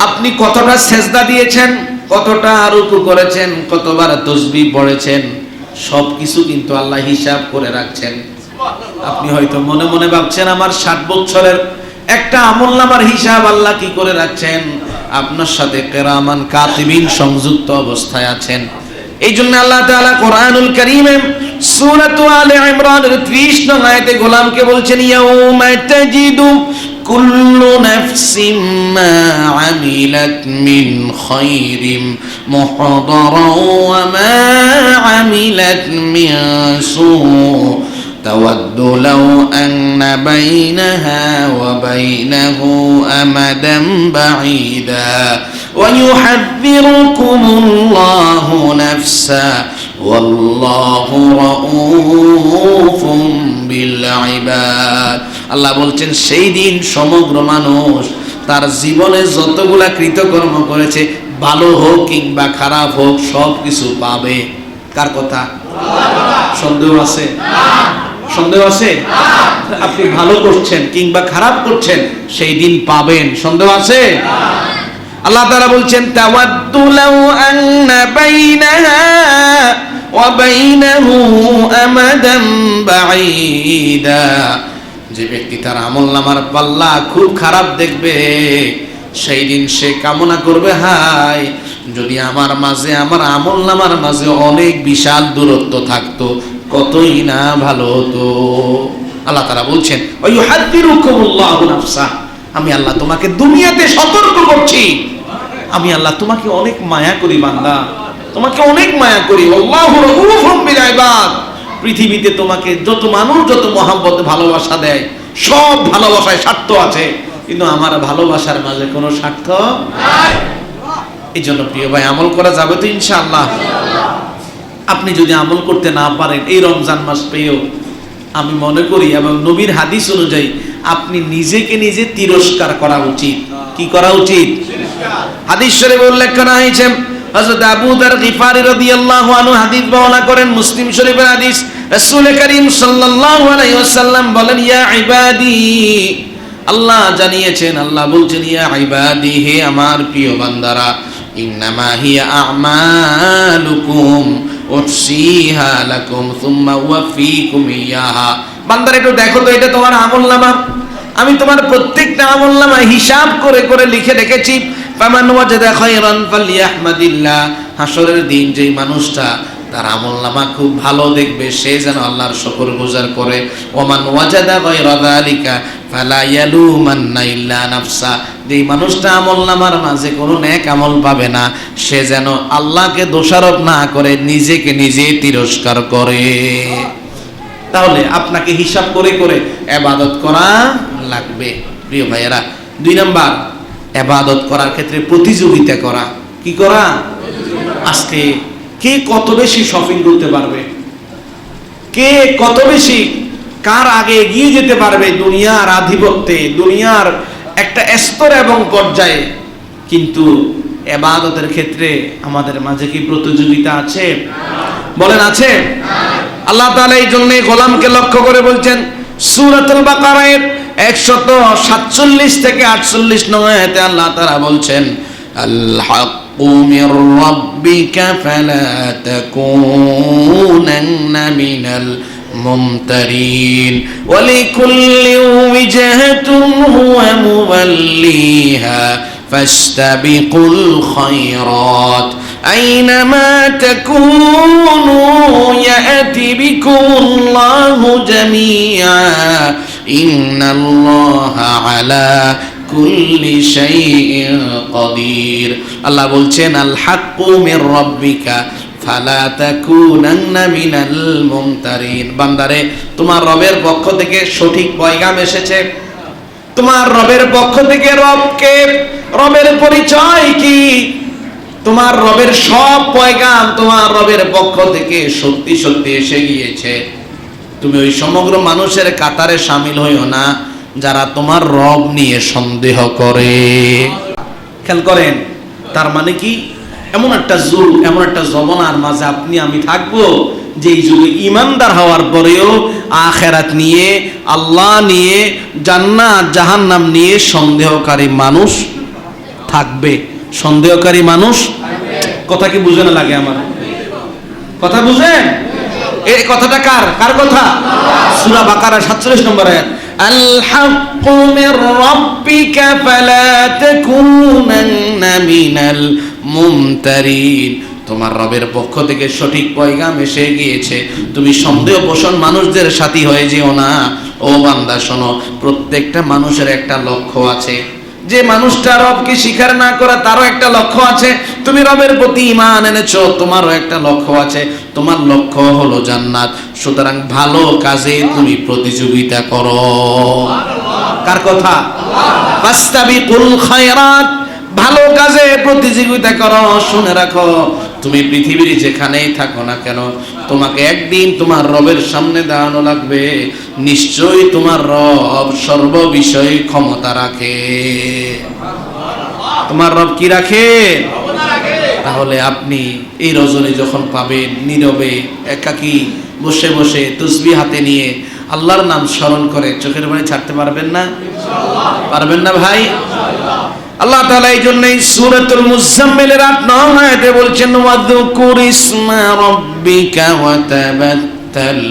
আপনি কতটা সেজদা দিয়েছেন, কতটা রুকু করেছেন, কতবার তাসবিহ পড়েছেন, সবকিছু কিন্তু আল্লাহ হিসাব করে রাখছেন। আপনি হয়তো মনে মনে ভাবছেন আমার 60 বছরের একটা আমলনামার হিসাব আল্লাহ কি করে রাখছেন। আপনার সাথে কিরামান কাতিবিন সংযুক্ত অবস্থায় আছেন। এই জন্য আল্লাহ তাআলা কোরআনুল কারীমে সূরা আলে ইমরানের 30 নং আয়াতে গোলামকে বলছেন, ইয়াউমা তাজিদু কুল্লু নাফসিম মা আমিলাত মিন খায়রিন মুহদারা ওয়া মা আমিলাত মিন সূ تود لو أن بينها وبينه أمدا بعيدا ويحذركم الله نفسا والله رؤوف بالعباد। আল্লাহ বলছেন সেই দিন সমগ্র মানুষ তার জীবনে যতগুলা কৃতকর্ম করেছে, ভালো হোক কিংবা খারাপ হোক, সব কিছু পাবে। কার কথা? সন্দেহ আছে? সন্দেহ আছে? আপনি ভালো করছেন কিংবা খারাপ করছেন, সেই দিন পাবেন। সন্দেহ আছে? আল্লাহ তাআলা বলছেন তাওয়াদ্দু লাউ আন্না বাইনাহা ওয়া বাইনাহু আমাদান বাঈদা, যে ব্যক্তি তার আমলনামার পাল্লা খুব খারাপ দেখবে সেই দিন সে কামনা করবে, হায় যদি আমার মাঝে আমার আমলনামার মাঝে অনেক বিশাল দূরত্ব থাকতো, কতই না ভালো হতো। আল্লাহ তাআলা বলছেন ওয়ায়ুহাদ্দিরুকুমুল্লাহু নাফসা, আমি আল্লাহ তোমাকে দুনিয়াতে সতর্ক করছি, আমি আল্লাহ তোমাকে অনেক মায়া করি বান্দা, তোমাকে অনেক মায়া করি। আল্লাহু রাউফুম বিল ইবাদ, পৃথিবীতে তোমাকে যত মানুষ যত মহব্বত ভালোবাসা দেয়, সব ভালোবাসায় স্বার্থ আছে, কিন্তু আমার ভালোবাসার মাঝে কোনো স্বার্থ নাই। এই জন্য প্রিয় ভাই, আমল করা যাবে তো ইনশাআল্লাহ। আপনি যদি আমল করতে না পারেন এই রমজান মাস পেয়েও, আমি মনে করি এবং নবীর হাদিস অনুযায়ী আপনি নিজেকে নিজে তিরস্কার করা উচিত। কি করা উচিত? হাদিস শরীফে উল্লেখ করা হয়েছে, হযরত আবু যর গিফারী রাদিয়াল্লাহু আনহু হাদিস বর্ণনা করেন, মুসলিম শরীফের হাদিস। রাসূল করিম সাল্লাল্লাহু আলাইহি ওয়াসাল্লাম বলেন, ইয়া ইবাদি, আল্লাহ জানিয়েছেন, আল্লাহ বলছেন, ইয়া ইবাদি, হে আমার প্রিয় বান্দারা, ইন্নামা হিয়া আমালুকুম উহসিহা লাকুম সুম্মা উওয়াফিকুম ইয়াহা। বান্দারা একটু দেখো তো, এটা তোমার আমলনামা, আমি তোমার প্রত্যেকটা আমলনামা হিসাব করে করে লিখে রেখেছি। ফামান ওয়াজাদা খায়রান ফালইহমাদিল্লাহ, হাসরের দিন যেই মানুষটা তার আমলনামা খুব ভালো দেখবে সে যেন আল্লাহর শুকরগুজার করে। ওমান ওয়াজাদা গায়রা যালিকা ফালা ইয়ালুমান্না ইল্লা নাফসা, যেই মানুষটা আমলনামার মাঝে কোনো নেক আমল পাবে না সে যেন আল্লাহকে দোষারোপ না করে নিজেকে নিজে তিরস্কার করে। তাহলে আপনাকে হিসাব করে করে ইবাদত করা লাগবে প্রিয় ভাইয়েরা। 2 নাম্বার, ইবাদত করার ক্ষেত্রে প্রতিযোগিতা করা। কি করা? আজকে কে কত বেশি শপিং করতে পারবে, কে কত বেশি, কার আগে এগিয়ে যেতে পারবে দুনিয়ার আধিপত্যে, দুনিয়ার একটা স্তর এবং পর্যায়ে। কিন্তু ইবাদতের ক্ষেত্রে আমাদের মাঝে কি প্রতিযোগিতা আছে? বলেন আছে? আল্লাহ তাআলা এই জন্য গোলামকে লক্ষ্য করে বলছেন সূরাতুল বাকারার 147 থেকে 48 নং আয়াতে আল্লাহ তাআলা বলছেন, আল হাক্কু মির রাব্বিকা ফালা তাকুনান্না মিনাল মুমতারিন ওয়া লিকুল্লি ওয়াজহাতুন হুয়া মুওয়াল্লিহা ফাস্তাবিকুল খায়রাত আইনামা তাকুনু ইয়াতি বিকুমুল্লাহু জামিআ ইন্নাল্লাহা আলা কুল্লি শাইইন কাদির। আল্লাহ বলছেন আল হাক্কু মির রাব্বিকা ফালা তাকুনান্না মিনাল মুমতারিন, বান্দারে তোমার রবের পক্ষ থেকে সঠিক পয়গাম এসেছে, তোমার রবের পক্ষ থেকে। রবকে, রবের পরিচয় কি? তোমার রবের সব পয়গাম তোমার রবের পক্ষ থেকে সত্যি সত্যি এসে গিয়েছে। তুমি ওই সমগ্র মানুষের কাতারে শামিল হইও না যারা তোমার রব নিয়ে সন্দেহ করে। খেয়াল করেন, তার মানে কি? এমন একটা যুগ, এমন একটা জমানার মাঝে আপনি আমি থাকবো যেই যুগে ইমানদার হওয়ার পরেও আখিরাত নিয়ে, আল্লাহ নিয়ে, জান্নাত জাহান্নাম নিয়ে সন্দেহকারী মানুষ থাকবে। সন্দেহকারী মানুষ, কথা কি বুঝে না লাগে? আমার কথা বুঝেন? এই কথাটা কার কার কথা? সূরা বাকারা 47 নম্বর আয়াত, আল হাক্কু মির রাব্বিকা ফালা তাকুনান্না মিনাল মুমতারিন, তোমার রবের পক্ষ থেকে সঠিক পয়গাম এসে গিয়েছে, তুমি সন্দেহ পোষণ মানুষদের সাথী হয়ে যেও না। ও বান্দা শোনো, প্রত্যেকটা মানুষের একটা লক্ষ্য আছে। যে মানুষটা রবকে স্বীকার না করে তারও একটা লক্ষ্য আছে। তুমি রবের প্রতি ঈমান এনেছো, তোমারও একটা লক্ষ্য আছে। তোমার লক্ষ্য হলো জান্নাত, সুতরাং ভালো কাজে তুমি প্রতিযোগিতা করো। কার কথা? ফাস্তাবিকুল খায়রাত, ভালো কাজে প্রতিযোগিতা করো। শুনে রাখো, তুমি পৃথিবীর যেখানেই থাকো না কেন, তোমাকে একদিন তোমার রবের সামনে দাঁড়ানো লাগবে। নিশ্চয়ই তোমার রব সর্ববিষয়ে ক্ষমতা রাখে। তোমার রব কি রাখে? তাহলে আপনি এই রজনী যখন পাবেন, নীরবে একাকী বসে বসে তাসবিহ হাতে নিয়ে আল্লাহর নাম স্মরণ করে চোখের পানি ছাড়তে পারবেন না? পারবেন না ভাই? আল্লাহ তাআলা এই জন্যই সূরাতুল মুজাম্মিলের 8 আয়াতে বলছেন ওয়াযকুর ইসমা রাব্বিকা ওয়া তাবাত্তাল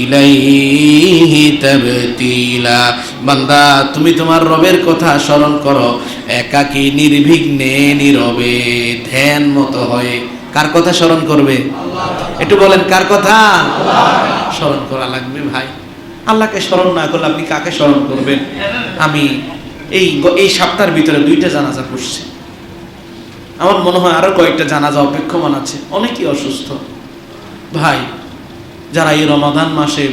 ইলাইহি তাবতীলা। বান্দা তুমি তোমার রবের কথা স্মরণ করো একাকী নির্বিঘ্নে নীরবে ধ্যান মতো হয়ে। কার কথা স্মরণ করবে? আল্লাহ। একটু বলেন কার কথা? আল্লাহ। স্মরণ করা লাগবে ভাই। আল্লাহকে স্মরণ না করলে আপনি কাকে স্মরণ করবেন? আমি এই সপ্তাহের ভিতরে 2টা জানাজা পড়ছি, আমার মনে হয় আরো কয়েকটা জানাজা অপেক্ষমান আছে। অনেকেই অসুস্থ ভাই, যারা এই রমাদান মাসে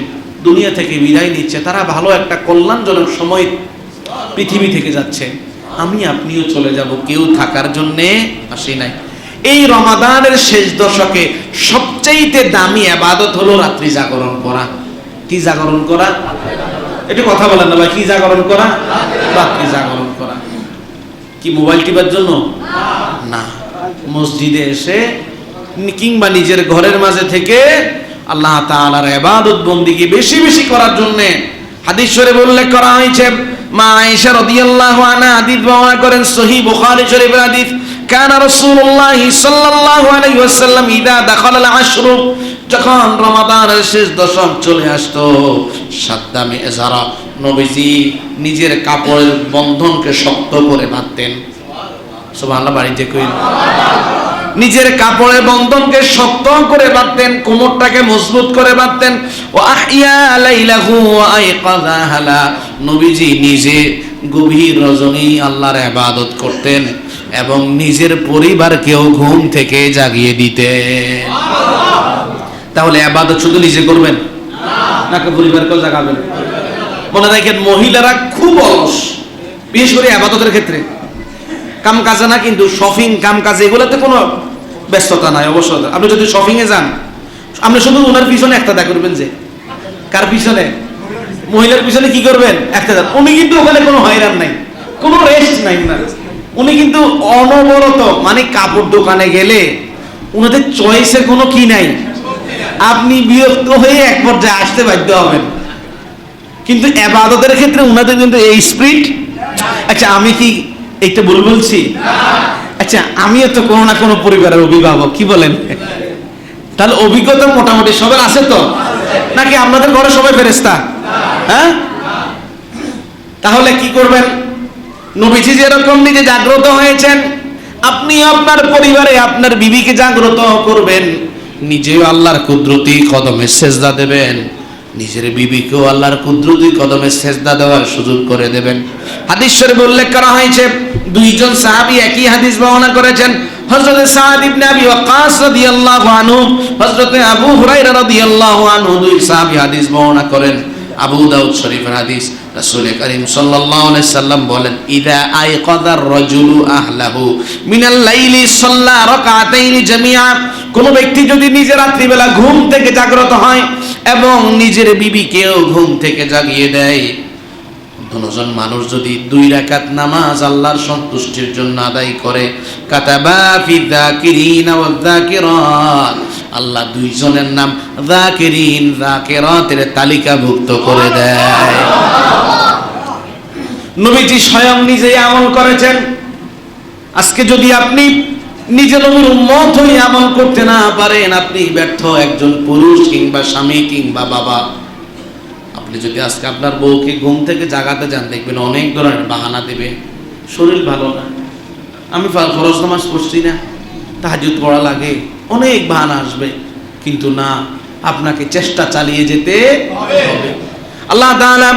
দুনিয়া থেকে বিদায় নিচ্ছে তারা ভালো একটা কল্যাণজনক সময় পৃথিবী থেকে যাচ্ছে। আমি আপনিও চলে যাব, কেউ থাকার জন্যে আসি নাই। এই রমাদানের শেষ দশকে সবচাইতে দামি ইবাদত হলো রাত্রি জাগরণ করা। কি জাগরণ করা? একটু কথা বলেন না ভাই, কি জাগরণ করা? রাত্রি জাগরণ করা। কি মোবাইল টিপার জন্য না, মসজিদে এসে কিংবা নিজের ঘরের মাঝে থেকে আল্লাহ তাআলার ইবাদত বন্দেগী বেশি বেশি করার জন্য হাদিস শরীফে উল্লেখ করা হয়েছে। মা আয়েশা রাদিয়াল্লাহু আনহা হাদিস বর্ণনা করেন, সহিহ বুখারী শরীফের হাদিস, কানা রাসূলুল্লাহ সাল্লাল্লাহু আলাইহি ওয়াসাল্লাম ইদা দাখালাল আশর, যখন রমাদানের শেষ দশক চলে আসতো, সাদ্দামে এজারা, নবীজি নিজের কাপড়ের বন্ধনকে শক্ত করে বাঁধতেন। সুবহানাল্লাহ, বাড়িতে কইন। নিজের কাপড়ের বন্ধনকে শক্ত করে বাঁধতেন, কোমরটাকে মজবুত করে বাঁধতেন। ওয়া আহইয়া লাইলাহু ওয়া আইকাযা হালা, নবীজি নিজে গভীর রজনী আল্লাহর ইবাদত করতেন এবং নিজের পরিবারকেও ঘুম থেকে জাগিয়ে দিতেন। তাহলে ইবাদত শুধু নিজে করবেন নাকি পরিবারকেও জাগাবেন? মনে রাখেন, মহিলারা খুব অলস, বিশেষ করে ইবাদতের ক্ষেত্রে। কাম কাজে না, কিন্তু শপিং কাম কাজে এগুলোতে কোনো ব্যস্ততা নাই। অবশ্য আপনি যদি শপিং এ যান, আপনি শুধু ওনার পিছনে একটা দা করবেন। যে কার পিছনে? মহিলার পিছনে কি করবেন? একটা দা। উনি কিন্তু ওখানে কোনো হয়রান নাই, কোনো রেস্ট নাই না। উনি কিন্তু অনবরত, মানে কাপড় দোকানে গেলে ওনাদের চয়েসের কোনো কি নাই। আপনি বিরক্ত হয়ে এক পর্যায়ে আসতে বাধ্য হবেন। কিন্তু ইবাদতের ক্ষেত্রে ওনাদের কিন্তু এই স্পিরিট। আচ্ছা, আমি কি এইটা ভুল বলছি? আচ্ছা, আমিও তো কোনো না কোনো পরিবারের অভিভাবক, কি বলেন? তাহলে অভিজ্ঞতা মোটামুটি সবার আছে তো, নাকি আপনাদের ঘরে সবাই ফেরেশতা? হ্যাঁ, তাহলে কি করবেন? নবীজি যেরকম নিজে জাগ্রত হয়েছেন, আপনি আপনার পরিবারে আপনার বিবিকে জাগ্রত করবেন, নিজেও আল্লাহর কুদরতি কদমে সেজদা দেবেন, নিজের বিবিকেও আল্লাহর কুদরতি কদমে সেজদা দেওয়ার সুযোগ করে দেবেন। হাদিস শরীফে উল্লেখ করা হয়েছে, 2জন সাহাবী একই হাদিস বর্ণনা করেছেন। হযরত সাদ ইবনে আবি ওয়াক্কাস রাদিয়াল্লাহু আনহু, হযরত আবু হুরায়রা রাদিয়াল্লাহু আনহু, 2 সাহাবী হাদিস বর্ণনা করেন। আবু দাউদ শরীফের হাদিস, রাসূল করিম সাল্লাল্লাহু আলাইহি সাল্লাম বলেন, ইদা আইকাদার রাজুলু আহলাহু মিনাল লাইলি সাল্লা রাকাতাইন জামিআ, কোন ব্যক্তি যদি নিজে রাত্রিবেলা ঘুম থেকে জাগ্রত হয় এবং নিজের বিবিকেও ঘুম থেকে জাগিয়ে দেয়, দুজন মানুষ যদি 2 রাকাত নামাজ আল্লাহর সন্তুষ্টির জন্য আদায় করে, কাতাবা ফি যাকিরিনা ওয়াজ যাকিরাত, আল্লাহ 2 জনের নাম যাকিরিন যাকিরাতের তালিকাভুক্ত করে দেয়। নবীজি স্বয়ং নিজেই আমল করেছেন। আজকে যদি আপনি নিজে নবীর উম্মত হয়ে আমল করতে না পারেন, আপনি ব্যর্থ একজন পুরুষ কিংবা স্বামী কিংবা বাবা। আপনি যদি আজকে আপনার বউকে ঘুম থেকে জাগাতে যান, দেখবেন অনেক ধরনের বাহানা দেবে। শরীর ভালো না, আমি ফরজ নামাজ পড়ছি না, তাহাজ্জুদ পড়া লাগে, অনেক বাহানা আসবে। কিন্তু না, আপনাকে চেষ্টা চালিয়ে যেতে হবে। আল্লাহ তাআলা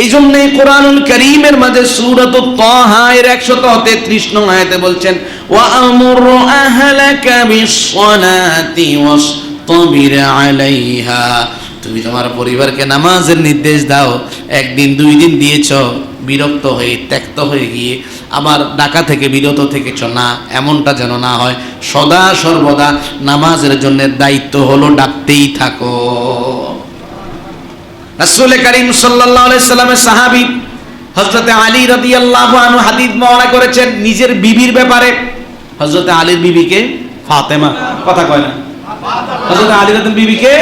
এই জন্যই কোরআনুল কারীমের মাঝে সূরাতুত তাহা এর 133 নং আয়াতে বলছেন, ওয়া আমুর আহলাকা বিস-সালাতি ওয়াসতাবির আলাইহা, তুমি তোমার পরিবারকে নামাজের নির্দেশ দাও। 1 দিন 2 দিন দিয়েছ, বিরক্ত হয়ে ত্যক্ত হয়ে গিয়ে আবার ডাকা থেকে বিরত থেকেছ না, এমনটা যেন না হয়। সদা সর্বদা নামাজের জন্য দায়িত্ব হলো ডাকতেই থাকো। রাসূল করিম সাল্লাল্লাহু আলাইহি সাল্লামের সাহাবী হযরত আলী রাদিয়াল্লাহু আনহু হাদিস বর্ণনা করেছেন নিজের বিবির ব্যাপারে। হযরত আলীর বিবিকে ফাতেমা, কথা কয় না, হযরত আলী রাদিয়াল্লাহু বিবিকে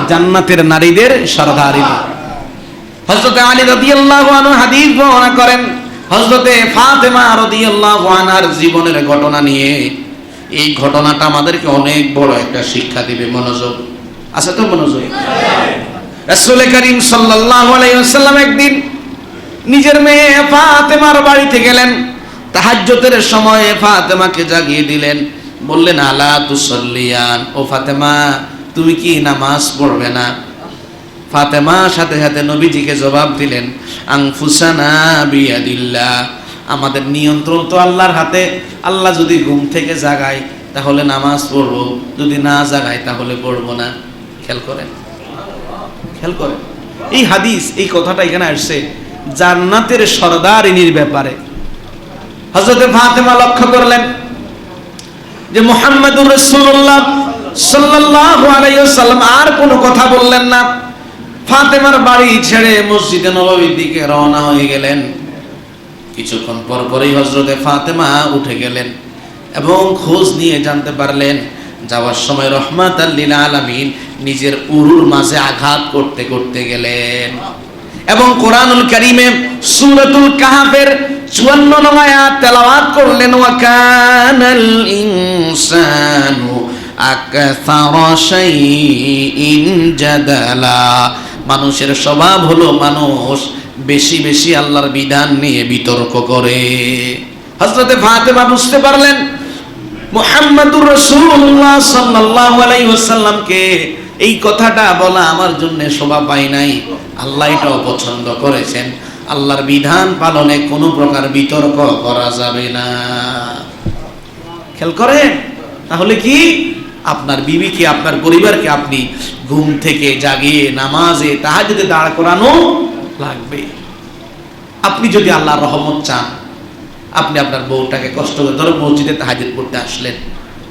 জান্নাতের নারীদের সরদারিনী। হযরত আলী রাদিয়াল্লাহু আনহু হাদিস বর্ণনা করেন, হযরতে ফাতেমা রাদিয়াল্লাহু আনহার জীবনের ঘটনা নিয়ে, এই ঘটনাটা আমাদেরকে অনেক বড় একটা শিক্ষা দিবে। মনোযোগ আছে তো? মনোযোগ। রাসূল করিম সাল্লাল্লাহু আলাইহি ওয়াসাল্লাম একদিন নিজের মেয়ে ফাতেমার বাড়িতে গেলেন। তাহাজ্জুদের সময় ফাতেমাকে জাগিয়ে দিলেন, বললেন আলা তুসাল্লিয়ান, ও ফাতেমা তুমি কি নামাজ পড়বে না? ফাতেমা সাথে সাথে নবীজিকে জবাব দিলেন, আনফুসানা বিয়াদিল্লাহ, আমাদের নিয়ন্ত্রণ তো আল্লাহর হাতে। আল্লাহ যদি ঘুম থেকে জাগায় তাহলে নামাজ পড়বো, যদি না জাগায় তাহলে পড়বো না। খেয়াল করেন, খেয়াল করেন এই হাদিস, এই কথাটা এখানে আসছে জান্নাতের সরদারিনীর ব্যাপারে। হযরতে ফাতেমা লক্ষ্য করলেন যে মুহাম্মদুর রাসূলুল্লাহ সাল্লাল্লাহু আলাইহি ওয়াসাল্লাম আর কোনো কথা বললেন না। ফাতেমার বাড়ি ছেড়ে মসজিদে নববীর দিকে রওনা হয়ে গেলেন। কিছুক্ষণ পর পরেই হযরতে ফাতেমা উঠে গেলেন এবং খোঁজ নিয়ে জানতে পারলেন যাওয়ার সময় রহমাতাল লিল আলামিন নিজের উরুর মাঝে আঘাত করতে করতে গেলেন। এবং কোরআনুল কারীমে সূরাতুল কাহফের 54 নং আয়াত তেলাওয়াত করলেন, ওয়া কানাল ইনসানু আকসারা শাইইন জাদালা, মানুষের স্বভাব হলো মানুষ বেশি বেশি আল্লাহর বিধান নিয়ে বিতর্ক করে। হযরতে ফাতেমা বুঝতে পারলেন মুহাম্মদুর রাসূলুল্লাহ সাল্লাল্লাহু আলাইহি ওয়াসাল্লামকে এই কথাটা বলা আমার জন্য শোভা পায় নাই, আল্লাহ এটাও পছন্দ করেছেন। আল্লাহর বিধান পালনে কোনো প্রকার বিতর্ক করা যাবে না। খেয়াল করেন, তাহলে কি আপনার বিবিকে, আপনার পরিবারকে আপনি ঘুম থেকে জাগিয়ে নামাজে তাহাজ্জুদে দাঁড় করানো লাগবে। আপনি যদি আল্লাহর রহমত চান, আপনি আপনার বউটাকে কষ্ট করে, ধরো মসজিদে তাহাজ্জুদ পড়তে আসলেন,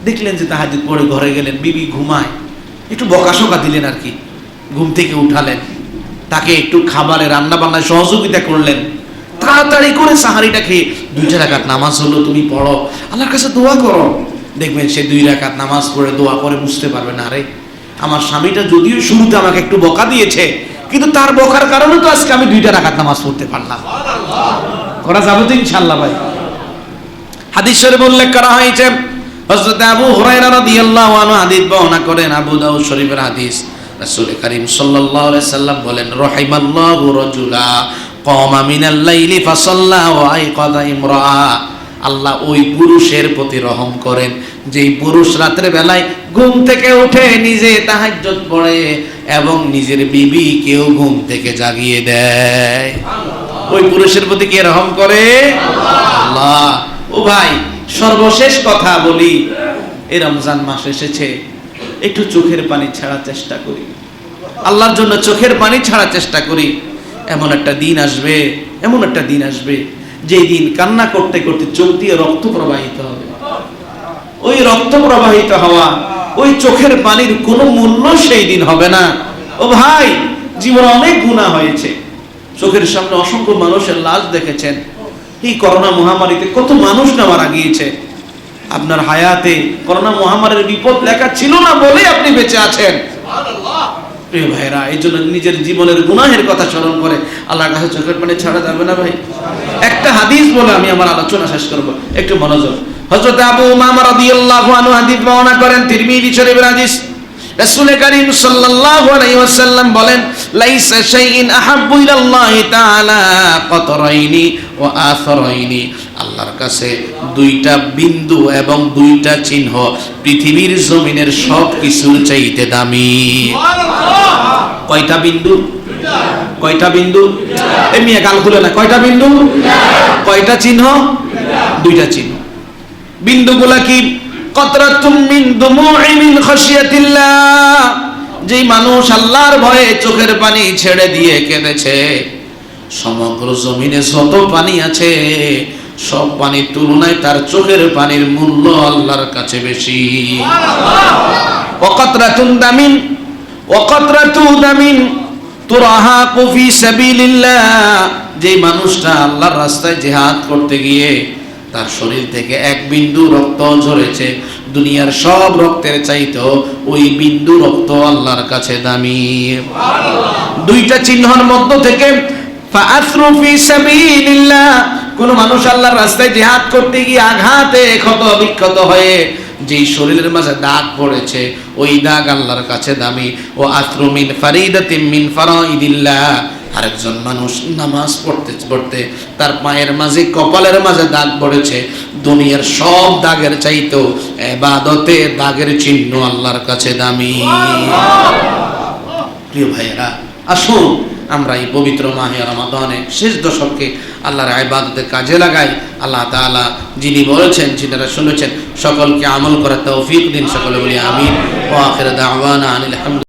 দেখলেন যে তাহাজ্জুদ পড়ে ঘরে গেলেন, বিবি ঘুমায়, একটু বকাশকা দিলেন আর কি, ঘুম থেকে উঠালেন, তাকে একটু খাবারে রান্না বান্নায় সহযোগিতা করলেন, তাড়াতাড়ি করে সাহারিটা খেয়ে 2 রাকাত নামাজ হলো, তুমি পড়ো, আল্লাহর কাছে দোয়া করো। দেখবেন সে 2 রাকাত নামাজ পড়ে দোয়া করে বুঝতে পারবেন, আরে আমার স্বামীটা যদিও শুরুতে আমাকে একটু বকা দিয়েছে, কিন্তু তার বকার কারণে তো আজকে আমি 2 রাকাত নামাজ পড়তে পারলাম। করা যাবে তো ইনশাআল্লাহ ভাই। হাদিস শরীফে উল্লেখ করা হয়েছে, হযরত আবু হুরায়রা রাদিয়াল্লাহু আনহু হাদিস বর্ণনা করেন, আবু দাউদ শরীফের হাদিস। রাসূল করিম সাল্লাল্লাহু আলাইহি সাল্লাম বলেন, রাহিমাল্লাহু রাজুলা কামা মিনাল লাইলি ফাসাল্লা ওয়া আইকাযা ইমরাআ, আল্লাহ ওই পুরুষের প্রতি রহম করেন যেই পুরুষ রাতের বেলায় ঘুম থেকে উঠে নিজে তাহাজ্জুদ পড়ে এবং নিজের বিবিকেও ঘুম থেকে জাগিয়ে দেয়। ওই পুরুষের প্রতি কে রহম করে? আল্লাহ। ও ভাই, সর্বশেষ কথা বলি, এই রমজান মাস এসেছে, একটু চোখের পানি ছাড়ার চেষ্টা করি, আল্লাহর জন্য চোখের পানি ছাড়ার চেষ্টা করি। এমন একটা দিন আসবে, এমন একটা দিন আসবে যেই দিন কান্না করতে করতে চোখ দিয়ে রক্ত প্রবাহিত হবে। ওই রক্ত প্রবাহিত হওয়া, ওই চোখের পানির কোনো মূল্য সেই দিন হবে না। ও ভাই, জীবনে অনেক গুনাহ হয়েছে, চোখের সামনে অসংখ্য মানুষের লাশ দেখেছেন, এই করোনা মহামারীতে কত মানুষ না মারা গিয়েছে। আপনার হায়াতে করোনা মহামারীর বিপদ লেখা ছিল না বলে আপনি বেঁচে আছেন। প্রিয় ভাইরা, এই জন্য নিজের জীবনের গুনাহের কথা স্মরণ করে আল্লাহর কাছে চোখের পানি ছাড়া যাবে না ভাই। একটা হাদিস বলে আমি আমার আলোচনা শেষ করব, একটু মনোযোগ। হযরত আবু উমামা রাদিয়াল্লাহু আনহু হাদিস বর্ণনা করেন, তিরমিজি শরীফের হাদিস। রাসূল করিম সাল্লাল্লাহু আলাইহি ওয়াসাল্লাম বলেন, লাইসা শাইইন আহাব্বু ইলাল্লাহি তাআলা কতরাইনি ওয়া আসারাইনি, আল্লাহর কাছে 2টা বিন্দু এবং 2টা চিহ্ন পৃথিবীর জমিনের সব কিছুর চাইতে দামি। কয়টা বিন্দু? কয়টা বিন্দু? এমনি গাল খুলে না, কয়টা বিন্দু? কয়টা চিহ্ন? 2টা চিহ্ন। বিন্দুগুলা কি? কতরাতুম মিন দুমুই মিন খাশিয়াতিল্লাহ, যেই মানুষ আল্লাহর ভয়ে চোখের পানি ছেড়ে দিয়ে কেঁদেছে, সমগ্র জমিনে যত পানি আছে সব পানির তুলনায় তার চোখের পানির মূল্য আল্লাহর কাছে বেশি। ওয়াকাতরাতুন দামিন, ওয়াকাতরাতু দামিন তুরাহাকু ফি সাবিলিল্লাহ, যেই মানুষটা আল্লাহর রাস্তায় জিহাদ করতে গিয়ে তার শরীর থেকে 1 বিন্দু রক্ত ঝরেছে, দুনিয়ার সব রক্তের চাইতেও ওই বিন্দু রক্ত আল্লাহর কাছে দামি। 2টা চিহ্নের মধ্য থেকে ফাআসরু ফি সাবিলিল্লাহ, কোন মানুষ আল্লাহর রাস্তায় জিহাদ করতে গিয়ে আঘাতে ক্ষত বিক্ষত হয়ে যেই শরীরের মাঝে দাগ পড়েছে, ওই দাগ আল্লাহর কাছে দামি। ও আতরু মিন ফারিদাতিন মিন ফারাইদিল্লাহ, আরেকজন মানুষ নামাজ পড়তে পড়তে তার পায়ের মাঝে কপালের মাঝে দাগ পড়েছে, দুনিয়ার সব দাগের চাইতেও ইবাদতে দাগের চিহ্ন আল্লাহর কাছে দামি। প্রিয় ভাইয়েরা, আসুন আমরা এই পবিত্র মাহে রমাদানে শেষ দশককে আল্লাহর ইবাদতে কাজে লাগাই। আল্লাহ তাআলা যিনি বলেছেন, যিনারা শুনেছেন, সকলকে আমল করার তৌফিক দিন। সকলে বলি আমিন। ওয়া আখির দাওয়ানা আনিল হামদুলিল্লাহ।